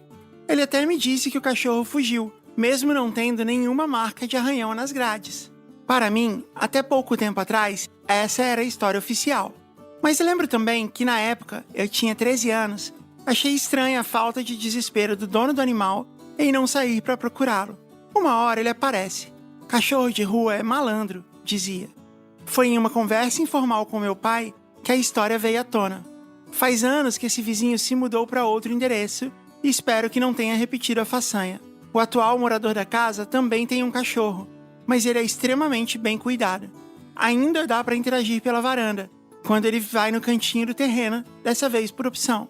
Ele até me disse que o cachorro fugiu, mesmo não tendo nenhuma marca de arranhão nas grades. Para mim, até pouco tempo atrás, essa era a história oficial. Mas lembro também que na época, eu tinha 13 anos, achei estranha a falta de desespero do dono do animal em não sair para procurá-lo. Uma hora ele aparece. Cachorro de rua é malandro, dizia. Foi em uma conversa informal com meu pai que a história veio à tona. Faz anos que esse vizinho se mudou para outro endereço e espero que não tenha repetido a façanha. O atual morador da casa também tem um cachorro, mas ele é extremamente bem cuidado. Ainda dá para interagir pela varanda, quando ele vai no cantinho do terreno, dessa vez por opção.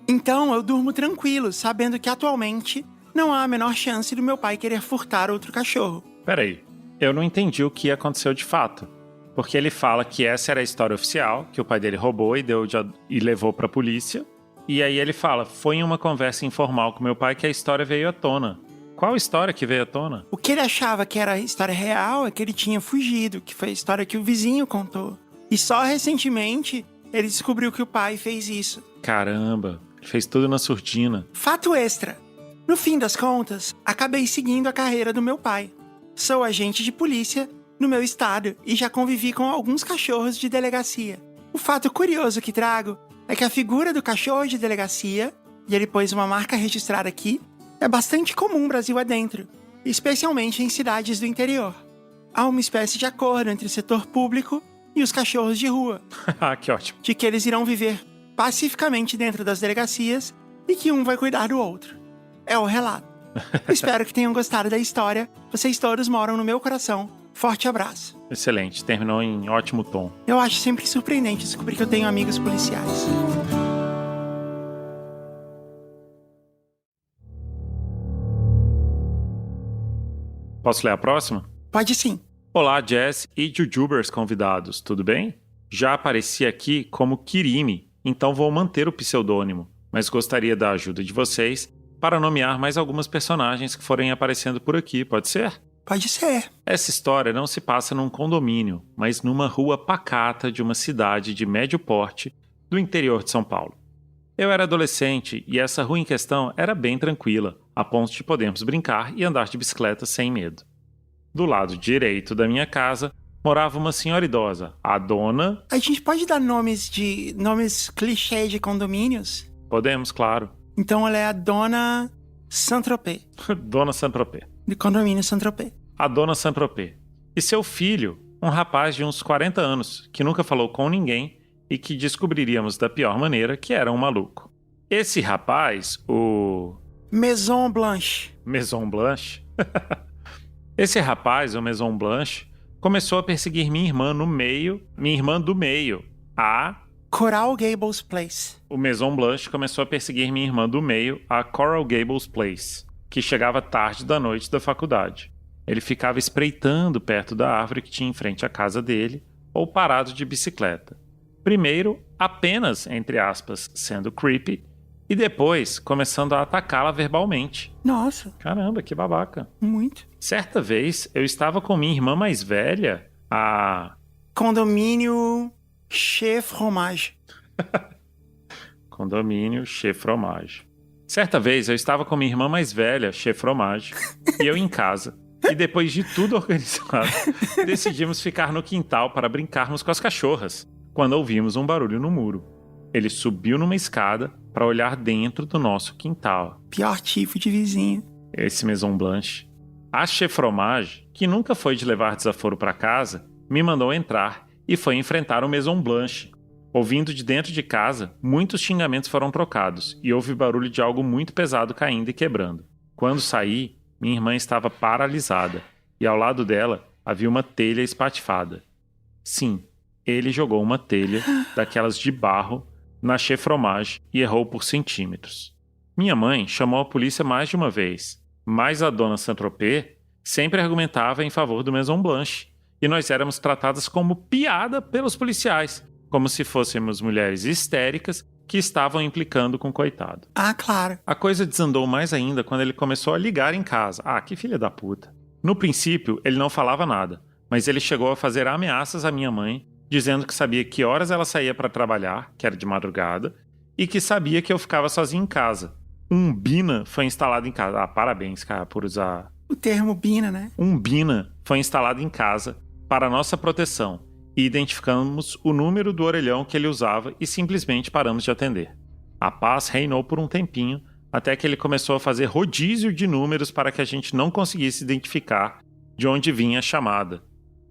Então eu durmo tranquilo, sabendo que atualmente não há a menor chance do meu pai querer furtar outro cachorro. Peraí, eu não entendi o que aconteceu de fato. Porque ele fala que essa era a história oficial, que o pai dele roubou e levou pra polícia. E aí ele fala, foi em uma conversa informal com meu pai que a história veio à tona. Qual história que veio à tona? O que ele achava que era a história real é que ele tinha fugido, que foi a história que o vizinho contou. E só recentemente ele descobriu que o pai fez isso. Caramba, ele fez tudo na surdina. Fato extra. No fim das contas, acabei seguindo a carreira do meu pai. Sou agente de polícia no meu estado e já convivi com alguns cachorros de delegacia. O fato curioso que trago é que a figura do cachorro de delegacia, e ele pôs uma marca registrada aqui, é bastante comum Brasil adentro, especialmente em cidades do interior. Há uma espécie de acordo entre o setor público e os cachorros de rua, Que ótimo. de que eles irão viver pacificamente dentro das delegacias e que um vai cuidar do outro. É o relato. Espero que tenham gostado da história. Vocês todos moram no meu coração. Forte abraço. Excelente, terminou em ótimo tom. Eu acho sempre surpreendente descobrir que eu tenho amigos policiais. Posso ler a próxima? Pode sim. Olá, Jess e Jujubers convidados, tudo bem? Já apareci aqui como Kirimi, então vou manter o pseudônimo, mas gostaria da ajuda de vocês para nomear mais algumas personagens que forem aparecendo por aqui, pode ser? Pode ser. Essa história não se passa num condomínio, mas numa rua pacata de uma cidade de médio porte do interior de São Paulo. Eu era adolescente e essa rua em questão era bem tranquila, a ponto de podermos brincar e andar de bicicleta sem medo. Do lado direito da minha casa morava uma senhora idosa, a dona... A gente pode dar nomes clichê de condomínios? Podemos, claro. Então ela é a Dona Saint-Tropez, Dona Saint-Tropez. do condomínio Saint-Tropez. A Dona Saint-Tropez. E seu filho, um rapaz de uns 40 anos, que nunca falou com ninguém e que descobriríamos da pior maneira que era um maluco. Esse rapaz, o... Maison Blanche. Maison Blanche? Esse rapaz, o Maison Blanche, começou a perseguir minha irmã do meio, a... Coral Gables Place. O Maison Blanche começou a perseguir minha irmã do meio, a Coral Gables Place, que chegava tarde da noite da faculdade. Ele ficava espreitando perto da árvore que tinha em frente à casa dele, ou parado de bicicleta. Primeiro, apenas, entre aspas, sendo creepy, e depois começando a atacá-la verbalmente. Nossa, Caramba, que babaca. muito. Certa vez, eu estava com minha irmã mais velha, a... Condomínio Chez Fromage. Condomínio Chez Fromage. Certa vez, eu estava com minha irmã mais velha, Chez Fromage, e eu em casa. E depois de tudo organizado, decidimos ficar no quintal para brincarmos com as cachorras, quando ouvimos um barulho no muro. Ele subiu numa escada para olhar dentro do nosso quintal. Pior tipo de vizinho. Esse Maison Blanche. A Chez Fromage, que nunca foi de levar desaforo para casa, me mandou entrar e foi enfrentar o Maison Blanche. Ouvindo de dentro de casa, muitos xingamentos foram trocados e houve barulho de algo muito pesado caindo e quebrando. Quando saí, minha irmã estava paralisada e ao lado dela havia uma telha espatifada. Sim, ele jogou uma telha daquelas de barro na Chez Fromage e errou por centímetros. Minha mãe chamou a polícia mais de uma vez, mas a Dona Saint-Tropez sempre argumentava em favor do Maison Blanche e nós éramos tratadas como piada pelos policiais, como se fôssemos mulheres histéricas que estavam implicando com o coitado. Ah, claro. A coisa desandou mais ainda quando ele começou a ligar em casa. Ah, que filha da puta. No princípio, ele não falava nada, mas ele chegou a fazer ameaças à minha mãe, dizendo que sabia que horas ela saía para trabalhar, que era de madrugada, e que sabia que eu ficava sozinho em casa. Um Bina foi instalado em casa. Ah, parabéns, cara, por usar... O termo Bina, né? Um Bina foi instalado em casa para nossa proteção e identificamos o número do orelhão que ele usava e simplesmente paramos de atender. A paz reinou por um tempinho, até que ele começou a fazer rodízio de números para que a gente não conseguisse identificar de onde vinha a chamada.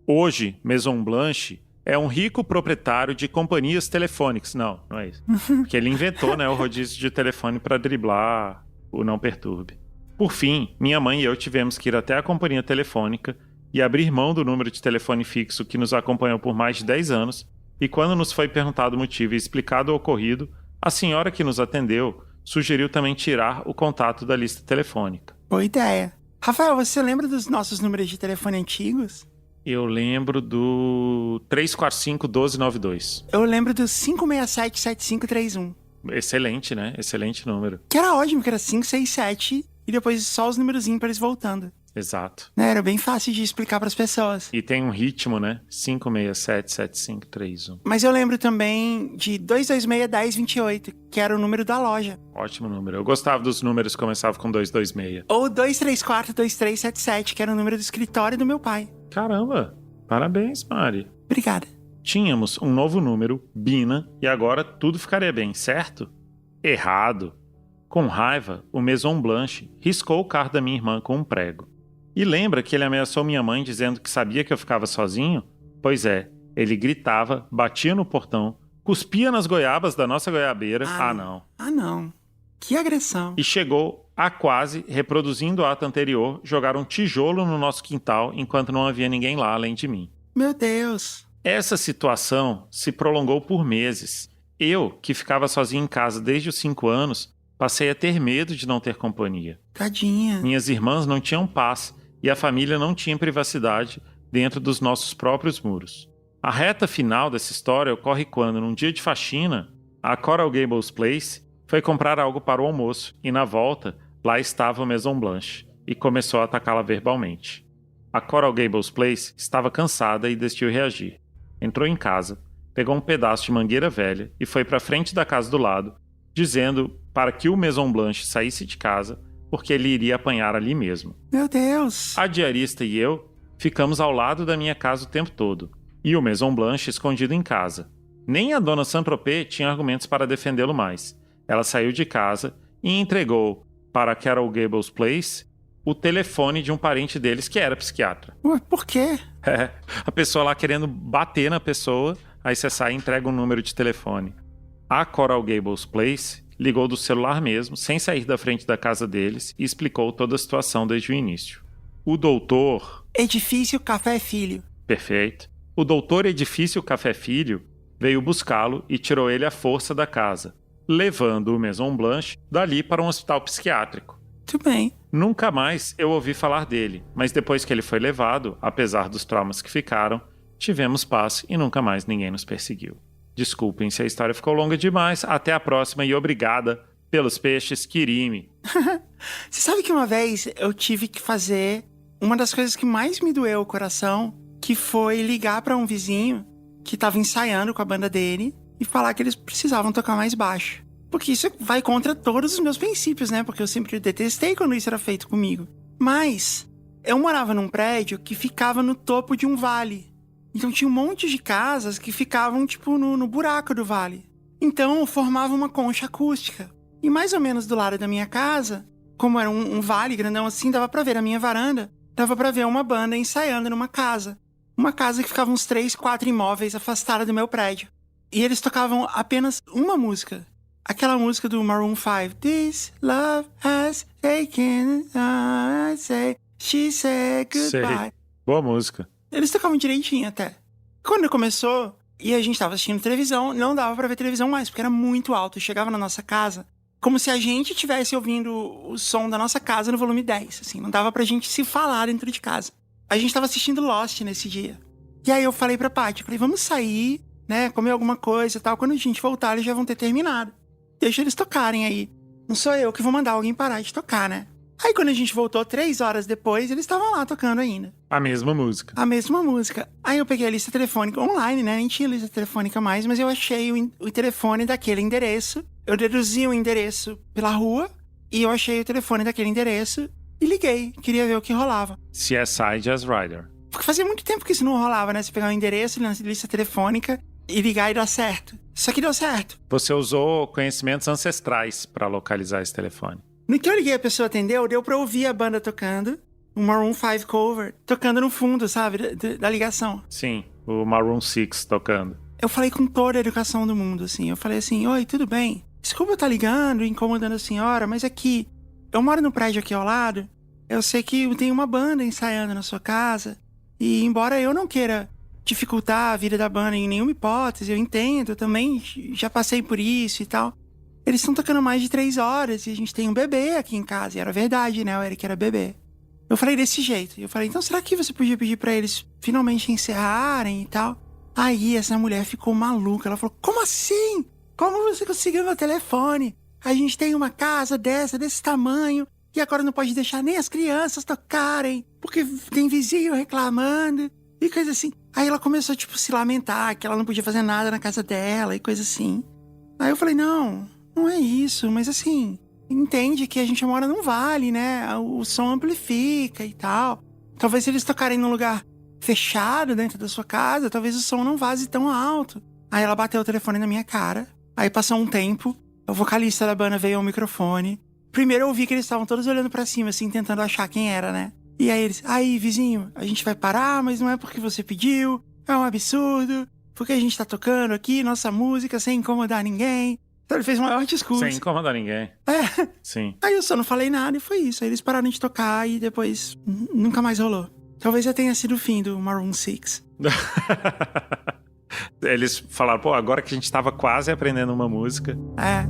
Hoje, Maison Blanche é um rico proprietário de companhias telefônicas. Não é isso. Porque ele inventou, né, o rodízio de telefone para driblar o Não Perturbe. Por fim, minha mãe e eu tivemos que ir até a companhia telefônica e abrir mão do número de telefone fixo que nos acompanhou por mais de 10 anos, e quando nos foi perguntado o motivo e explicado o ocorrido, a senhora que nos atendeu sugeriu também tirar o contato da lista telefônica. Boa ideia. Rafael, você lembra dos nossos números de telefone antigos? Eu lembro do 345-1292. Eu lembro do 567-7531. Excelente, né? Excelente número. Que era ótimo, que era 567 e depois só os números ímpares voltando. Exato. Né? Era bem fácil de explicar pras pessoas. E tem um ritmo, né? 567-7531. Mas eu lembro também de 226-1028, que era o número da loja. Ótimo número. Eu gostava dos números que começavam com 226. Ou 234-2377, que era o número do escritório do meu pai. Caramba! Parabéns, Mari. Obrigada. Tínhamos um novo número, Bina, e agora tudo ficaria bem, certo? Errado. Com raiva, o Maison Blanche riscou o carro da minha irmã com um prego. E lembra que ele ameaçou minha mãe dizendo que sabia que eu ficava sozinho? Pois é, ele gritava, batia no portão, cuspia nas goiabas da nossa goiabeira. Não. Ah, não. Que agressão. E chegou a quase, reproduzindo o ato anterior, jogar um tijolo no nosso quintal enquanto não havia ninguém lá além de mim. Meu Deus. Essa situação se prolongou por meses. Eu, que ficava sozinho em casa desde os 5 anos, passei a ter medo de não ter companhia. Tadinha. Minhas irmãs não tinham paz e a família não tinha privacidade dentro dos nossos próprios muros. A reta final dessa história ocorre quando, num dia de faxina, a Coral Gables Place foi comprar algo para o almoço e, na volta, lá estava o Maison Blanche e começou a atacá-la verbalmente. A Coral Gables Place estava cansada e decidiu reagir. Entrou em casa, pegou um pedaço de mangueira velha e foi para a frente da casa do lado, dizendo para que o Maison Blanche saísse de casa, porque ele iria apanhar ali mesmo. Meu Deus. A diarista e eu ficamos ao lado da minha casa o tempo todo, e o Maison Blanche escondido em casa. Nem a dona Saint-Tropez tinha argumentos para defendê-lo mais. Ela saiu de casa e entregou para a Coral Gables Place o telefone de um parente deles que era psiquiatra. Ué, por quê? A pessoa lá querendo bater na pessoa, aí você sai e entrega um número de telefone. A Coral Gables Place ligou do celular mesmo, sem sair da frente da casa deles, e explicou toda a situação desde o início. O doutor... Edifício Café Filho. Perfeito. O doutor Edifício Café Filho veio buscá-lo e tirou ele à força da casa, levando o Maison Blanche dali para um hospital psiquiátrico. Tudo bem. Nunca mais eu ouvi falar dele, mas depois que ele foi levado, apesar dos traumas que ficaram, tivemos paz e nunca mais ninguém nos perseguiu. Desculpem se a história ficou longa demais. Até a próxima e obrigada pelos peixes, Kirimi. Você sabe que uma vez eu tive que fazer uma das coisas que mais me doeu o coração, que foi ligar pra um vizinho que tava ensaiando com a banda dele e falar que eles precisavam tocar mais baixo. Porque isso vai contra todos os meus princípios, né? Porque eu sempre detestei quando isso era feito comigo. Mas eu morava num prédio que ficava no topo de um vale. Então tinha um monte de casas que ficavam, tipo, no buraco do vale. Então formava uma concha acústica. E mais ou menos do lado da minha casa, como era um vale grandão assim, dava pra ver a minha varanda, dava pra ver uma banda ensaiando numa casa. Uma casa que ficava uns 3, 4 imóveis afastada do meu prédio. E eles tocavam apenas uma música. Aquela música do Maroon 5. This love has taken, I say, she said goodbye. Sei. Boa música. Eles tocavam direitinho até. Quando começou, e a gente tava assistindo televisão, não dava pra ver televisão mais, porque era muito alto. Eu chegava na nossa casa, como se a gente estivesse ouvindo o som da nossa casa no volume 10, assim. Não dava pra gente se falar dentro de casa. A gente tava assistindo Lost nesse dia. E aí eu falei pra Paty, vamos sair, né, comer alguma coisa e tal. Quando a gente voltar, eles já vão ter terminado. Deixa eles tocarem aí. Não sou eu que vou mandar alguém parar de tocar, né? Aí quando a gente voltou 3 horas depois, eles estavam lá tocando ainda. A mesma música. A mesma música. Aí eu peguei a lista telefônica online, né? Nem tinha lista telefônica mais, mas eu achei o telefone daquele endereço. Eu deduzi o endereço pela rua e eu achei o telefone daquele endereço e liguei. Queria ver o que rolava. CSI Jazz Rider. Porque fazia muito tempo que isso não rolava, né? Você pegar o endereço na lista telefônica e ligar e dar certo. Só que deu certo. Você usou conhecimentos ancestrais para localizar esse telefone. No que eu liguei, a pessoa atendeu, deu pra ouvir a banda tocando, um Maroon 5 cover, tocando no fundo, sabe, da ligação. Sim, o Maroon 6 tocando. Eu falei com toda a educação do mundo, assim. Eu falei assim, oi, tudo bem? Desculpa eu estar ligando, incomodando a senhora, mas aqui, eu moro no prédio aqui ao lado, eu sei que tem uma banda ensaiando na sua casa, e embora eu não queira dificultar a vida da banda em nenhuma hipótese, eu entendo, eu também já passei por isso e tal. Eles estão tocando mais de 3 horas e a gente tem um bebê aqui em casa. E era verdade, né? O Eric era bebê. Eu falei desse jeito. Eu falei, então será que você podia pedir pra eles finalmente encerrarem e tal? Aí essa mulher ficou maluca. Ela falou, como assim? Como você conseguiu meu telefone? A gente tem uma casa desse tamanho e agora não pode deixar nem as crianças tocarem porque tem vizinho reclamando e coisa assim. Aí ela começou, tipo, se lamentar que ela não podia fazer nada na casa dela e coisa assim. Aí eu falei, não é isso, mas assim, entende que a gente mora num vale, né? O som amplifica e tal. Talvez se eles tocarem num lugar fechado dentro da sua casa, talvez o som não vaze tão alto. Aí ela bateu o telefone na minha cara. Aí passou um tempo, o vocalista da banda veio ao microfone. Primeiro eu ouvi que eles estavam todos olhando pra cima, assim, tentando achar quem era, né? E aí eles, aí vizinho, a gente vai parar, mas não é porque você pediu, é um absurdo, porque a gente tá tocando aqui nossa música sem incomodar ninguém. Então ele fez um maior discurso. Sem incomodar ninguém. É. Sim. Aí eu só não falei nada e foi isso. Aí eles pararam de tocar e depois nunca mais rolou. Talvez já tenha sido o fim do Maroon 6. Eles falaram, pô, agora que a gente tava quase aprendendo uma música. É.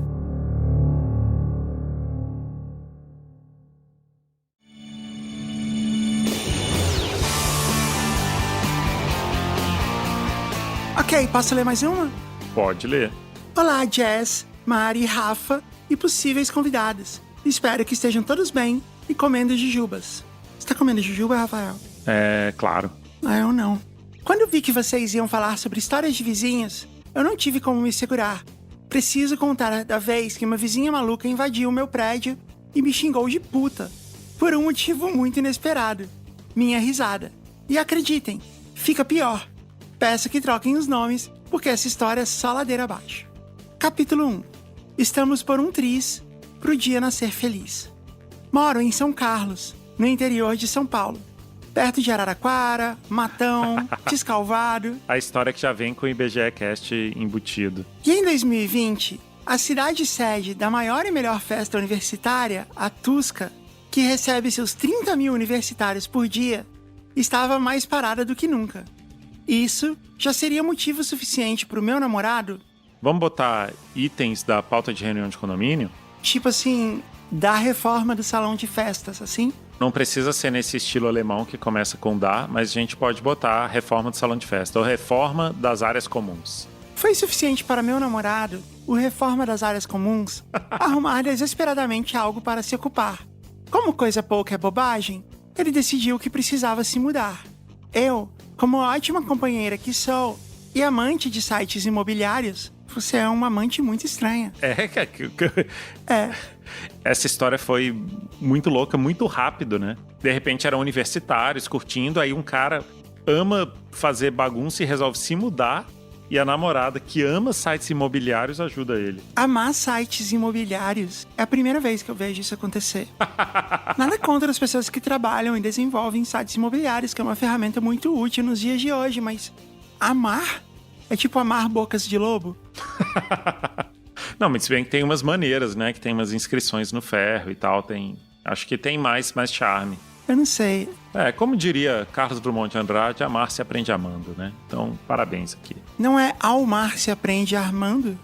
Ok, posso ler mais uma? Pode ler. Olá, Jess, Mari, Rafa e possíveis convidados. Espero que estejam todos bem e comendo jujubas. Você tá comendo jujuba, Rafael? É, claro. Ah, eu não. Quando vi que vocês iam falar sobre histórias de vizinhos, eu não tive como me segurar. Preciso contar da vez que uma vizinha maluca invadiu o meu prédio e me xingou de puta. Por um motivo muito inesperado. Minha risada. E acreditem, fica pior. Peço que troquem os nomes, porque essa história é só ladeira abaixo. Capítulo 1. Estamos por um triz pro dia nascer feliz. Moro em São Carlos, no interior de São Paulo. Perto de Araraquara, Matão, Descalvado. A história que já vem com o IBGE Cast embutido. E em 2020, a cidade sede da maior e melhor festa universitária, a Tusca, que recebe seus 30 mil universitários por dia, estava mais parada do que nunca. Isso já seria motivo suficiente pro meu namorado, Vamos botar itens da pauta de reunião de condomínio? tipo assim, da reforma do salão de festas, assim? Não precisa ser nesse estilo alemão que começa com da, mas a gente pode botar reforma do salão de festa ou reforma das áreas comuns. Foi suficiente para meu namorado, o reforma das áreas comuns, arrumar desesperadamente algo para se ocupar. Como coisa pouca é bobagem, ele decidiu que precisava se mudar. Eu, como ótima companheira que sou e amante de sites imobiliários, você é uma amante muito estranha. É. Essa história foi muito louca, muito rápido, né? De repente eram universitários curtindo, aí um cara ama fazer bagunça e resolve se mudar, e a namorada que ama sites imobiliários ajuda ele. Amar sites imobiliários é a primeira vez que eu vejo isso acontecer. Nada contra as pessoas que trabalham e desenvolvem sites imobiliários, que é uma ferramenta muito útil nos dias de hoje, mas amar é tipo amar bocas de lobo. Não, mas se bem que tem umas maneiras, né? Que tem umas inscrições no ferro e tal, acho que tem mais charme. Eu não sei. É, como diria Carlos Drummond de Andrade, amar se aprende amando, né? Então, parabéns aqui. Não é ao mar se aprende armando?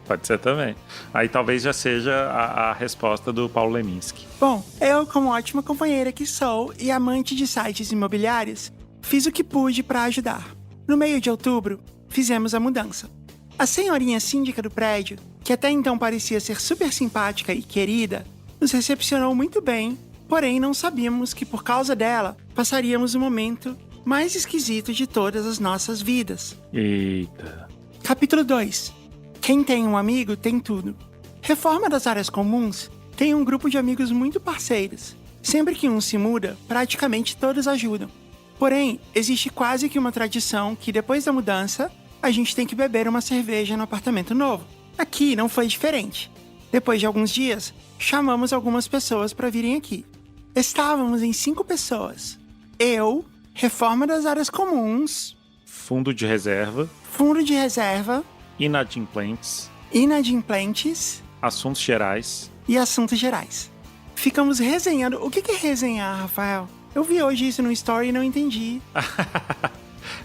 Pode ser também. Aí talvez já seja a resposta do Paulo Leminski. Bom, eu, como ótima companheira que sou e amante de sites imobiliários, fiz o que pude para ajudar. No meio de outubro, fizemos a mudança. A senhorinha síndica do prédio, que até então parecia ser super simpática e querida, nos recepcionou muito bem, porém não sabíamos que por causa dela passaríamos o momento mais esquisito de todas as nossas vidas. Eita. Capítulo 2. Quem tem um amigo tem tudo. Reforma das áreas comuns tem um grupo de amigos muito parceiros. Sempre que um se muda, praticamente todos ajudam. Porém, existe quase que uma tradição que depois da mudança, a gente tem que beber uma cerveja no apartamento novo. Aqui não foi diferente. Depois de alguns dias, chamamos algumas pessoas para virem aqui. Estávamos em 5 pessoas. Eu, reforma das áreas comuns, Fundo de reserva, fundo de reserva, inadimplentes, inadimplentes assuntos gerais. e assuntos gerais. Ficamos resenhando. O que é resenhar, Rafael? Eu vi hoje isso no story e não entendi.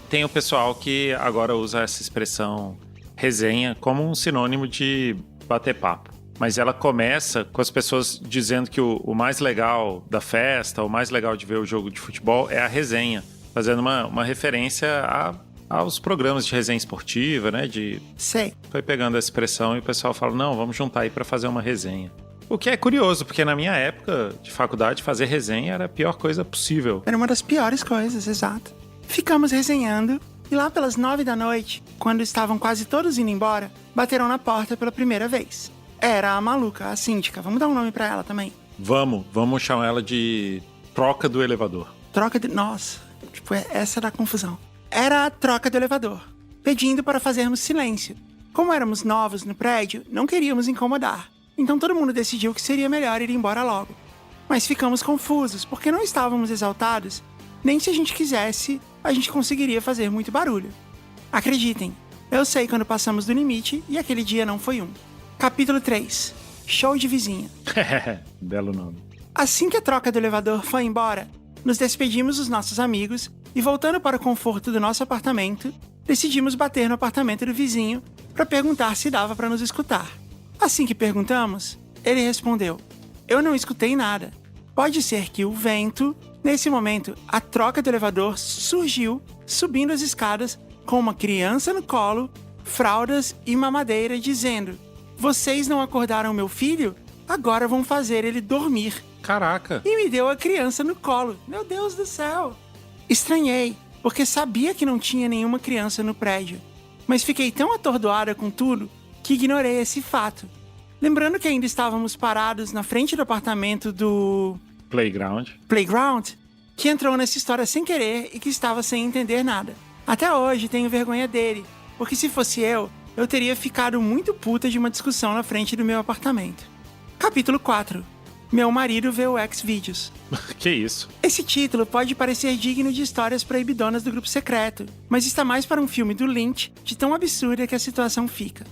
Tem o pessoal que agora usa essa expressão resenha como um sinônimo de bater papo. Mas ela começa com as pessoas dizendo que o mais legal da festa, o mais legal de ver o jogo de futebol é a resenha. Fazendo uma referência aos programas de resenha esportiva, né? Sei. Foi pegando a expressão e o pessoal fala, não, vamos juntar aí pra fazer uma resenha. O que é curioso, porque na minha época de faculdade, fazer resenha era a pior coisa possível. Era uma das piores coisas, exato. Ficamos resenhando e lá pelas 9 da noite, quando estavam quase todos indo embora, bateram na porta pela primeira vez. Era a maluca, a síndica. Vamos dar um nome pra ela também. Vamos chamar ela de troca do elevador. Troca de... Nossa, Tipo, essa era a confusão. Era a troca do elevador, pedindo para fazermos silêncio. Como éramos novos no prédio, não queríamos incomodar. Então todo mundo decidiu que seria melhor ir embora logo. Mas ficamos confusos, porque não estávamos exaltados, nem se a gente quisesse, a gente conseguiria fazer muito barulho. Acreditem, eu sei quando passamos do limite e aquele dia não foi um. Capítulo 3. Show de vizinha. Belo nome. Assim que a troca do elevador foi embora, nos despedimos dos nossos amigos e, voltando para o conforto do nosso apartamento, decidimos bater no apartamento do vizinho para perguntar se dava para nos escutar. Assim que perguntamos, ele respondeu: "Eu não escutei nada. Pode ser que o vento..." Nesse momento, a troca do elevador surgiu, subindo as escadas, com uma criança no colo, fraldas e mamadeira, dizendo: "Vocês não acordaram meu filho? Agora vão fazer ele dormir." Caraca. E me deu a criança no colo. Meu Deus do céu! Estranhei, porque sabia que não tinha nenhuma criança no prédio. Mas fiquei tão atordoada com tudo que ignorei esse fato. Lembrando que ainda estávamos parados na frente do apartamento do Playground, que entrou nessa história sem querer e que estava sem entender nada. Até hoje tenho vergonha dele, porque se fosse eu teria ficado muito puta de uma discussão na frente do meu apartamento. Capítulo 4. Meu marido vê o Xvideos. Que isso? Esse título pode parecer digno de histórias proibidonas do grupo secreto, mas está mais para um filme do Lynch, de tão absurda que a situação fica.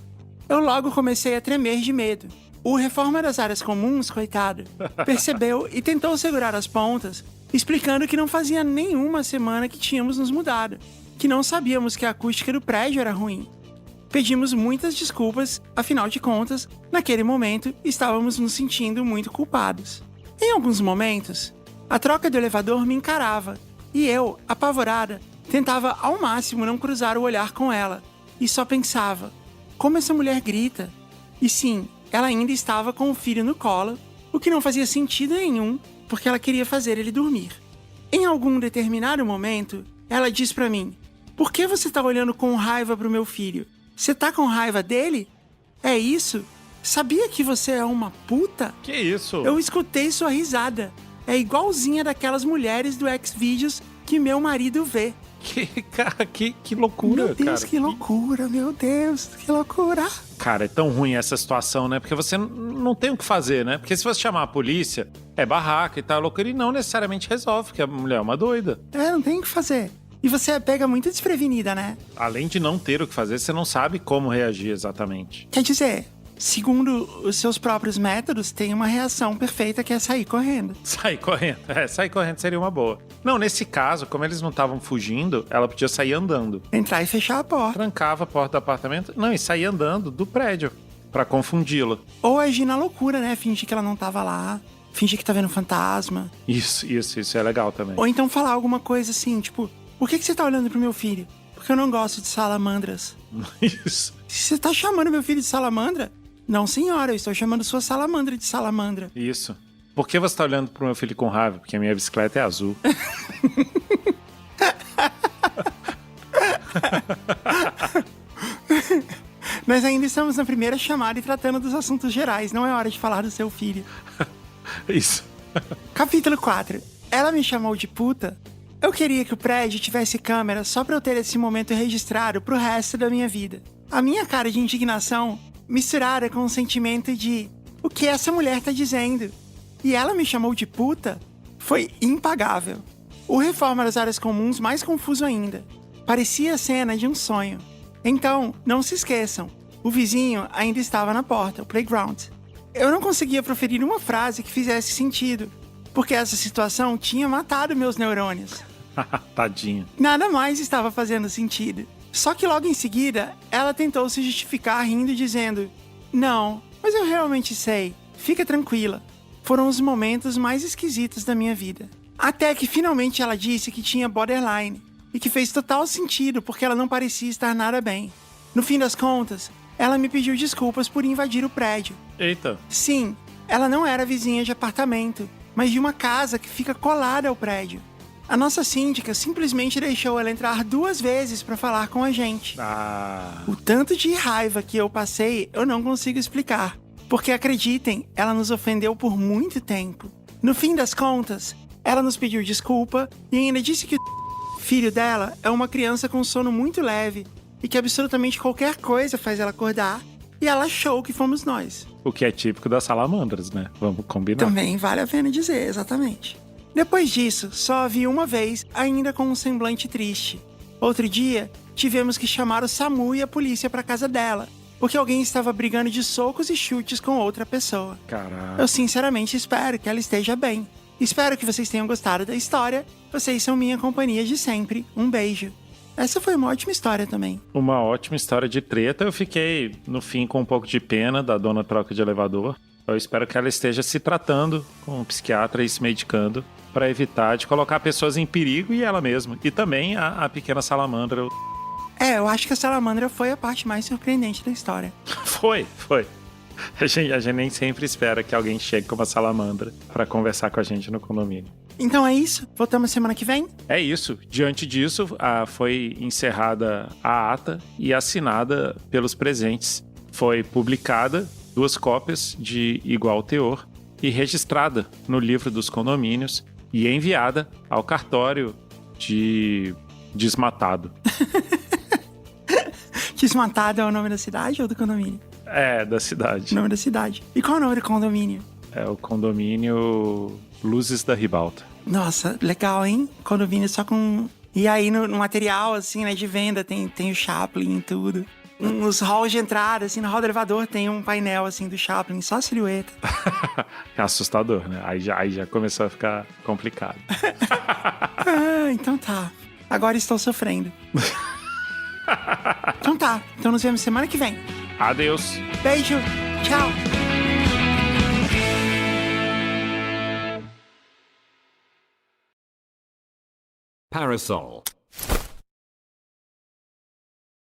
Eu logo comecei a tremer de medo. O reforma das áreas comuns, coitado, percebeu e tentou segurar as pontas, explicando que não fazia nenhuma semana que tínhamos nos mudado, que não sabíamos que a acústica do prédio era ruim. Pedimos muitas desculpas, afinal de contas, naquele momento estávamos nos sentindo muito culpados. Em alguns momentos, a troca do elevador me encarava e eu, apavorada, tentava ao máximo não cruzar o olhar com ela e só pensava: como essa mulher grita? E sim, ela ainda estava com o filho no colo, o que não fazia sentido nenhum, porque ela queria fazer ele dormir. Em algum determinado momento, ela diz pra mim: "Por que você tá olhando com raiva pro meu filho? Você tá com raiva dele? É isso? Sabia que você é uma puta?" Que isso? Eu escutei sua risada. É igualzinha daquelas mulheres do Xvideos que meu marido vê. Cara, que loucura, Meu Deus, cara. que loucura, meu Deus, que loucura. Cara, é tão ruim essa situação, né? Porque você não tem o que fazer, né? Porque se você chamar a polícia, é barraca e tal, loucura, e não necessariamente resolve, porque a mulher é uma doida. Não tem o que fazer. E você é pega muito desprevenida, né? Além de não ter o que fazer, você não sabe como reagir exatamente. Quer dizer, segundo os seus próprios métodos, tem uma reação perfeita que é sair correndo. Sair correndo. Sair correndo seria uma boa. Não, nesse caso, como eles não estavam fugindo, ela podia sair andando. Entrar e fechar a porta. Trancava a porta do apartamento. Não, e sair andando do prédio pra confundi-lo. Ou agir na loucura, né? Fingir que ela não tava lá. Fingir que tá vendo fantasma. Isso é legal também. Ou então falar alguma coisa assim, tipo: "Por que você tá olhando pro meu filho? Porque eu não gosto de salamandras." Isso. Você tá chamando meu filho de salamandra? Não, senhora, eu estou chamando sua salamandra de salamandra. Isso. Por que você tá olhando pro meu filho com raiva? Porque a minha bicicleta é azul. Nós ainda estamos na primeira chamada e tratando dos assuntos gerais. Não é hora de falar do seu filho. Isso. Capítulo 4. Ela me chamou de puta? Eu queria que o prédio tivesse câmera só pra eu ter esse momento registrado pro resto da minha vida. A minha cara de indignação misturada com o sentimento de: o que essa mulher tá dizendo? E ela me chamou de puta? Foi impagável. O reforma das áreas comuns mais confuso ainda. Parecia a cena de um sonho. Então, não se esqueçam, o vizinho ainda estava na porta, o Playground. Eu não conseguia proferir uma frase que fizesse sentido, porque essa situação tinha matado meus neurônios. Tadinha. Nada mais estava fazendo sentido. Só que logo em seguida, ela tentou se justificar rindo, dizendo: "Não, mas eu realmente sei. Fica tranquila." Foram os momentos mais esquisitos da minha vida. Até que finalmente ela disse que tinha borderline. E que fez total sentido, porque ela não parecia estar nada bem. No fim das contas, ela me pediu desculpas por invadir o prédio. Eita. Sim, ela não era vizinha de apartamento, mas de uma casa que fica colada ao prédio. A nossa síndica simplesmente deixou ela entrar 2 vezes para falar com a gente. O tanto de raiva que eu passei, eu não consigo explicar. Porque acreditem, ela nos ofendeu por muito tempo. No fim das contas, ela nos pediu desculpa e ainda disse que filho dela é uma criança com sono muito leve e que absolutamente qualquer coisa faz ela acordar, e ela achou que fomos nós. O que é típico das salamandras, né? Vamos combinar. Também vale a pena dizer, exatamente. Depois disso, só a vi uma vez, ainda com um semblante triste. Outro dia, tivemos que chamar o SAMU e a polícia pra casa dela, porque alguém estava brigando de socos e chutes com outra pessoa. Caraca. Eu sinceramente espero que ela esteja bem. Espero que vocês tenham gostado da história. Vocês são minha companhia de sempre. Um beijo. Essa foi uma ótima história também. Uma ótima história de treta. Eu fiquei, no fim, com um pouco de pena da dona troca de elevador. Eu espero que ela esteja se tratando com um psiquiatra e se medicando para evitar de colocar pessoas em perigo e ela mesma. E também a pequena salamandra. Eu acho que a salamandra foi a parte mais surpreendente da história. Foi. A gente nem sempre espera que alguém chegue com uma salamandra para conversar com a gente no condomínio. Então é isso? Voltamos semana que vem? É isso. Diante disso, foi encerrada a ata e assinada pelos presentes. Foi publicada 2 cópias de igual teor e registrada no livro dos condomínios e enviada ao cartório de Desmatado. Desmatado é o nome da cidade ou do condomínio? É, da cidade. O nome da cidade. E qual é o nome do condomínio? É o condomínio Luzes da Ribalta. Nossa, legal, hein? Condomínio só com... E aí no material, assim, né, de venda, tem o Chaplin e tudo. Nos halls de entrada, assim, no hall do elevador tem um painel, assim, do Chaplin, só a silhueta. É assustador, né? Aí já começou a ficar complicado. Então tá. Agora estou sofrendo. Então tá. Então nos vemos semana que vem. Adeus. Beijo. Tchau. Parasol.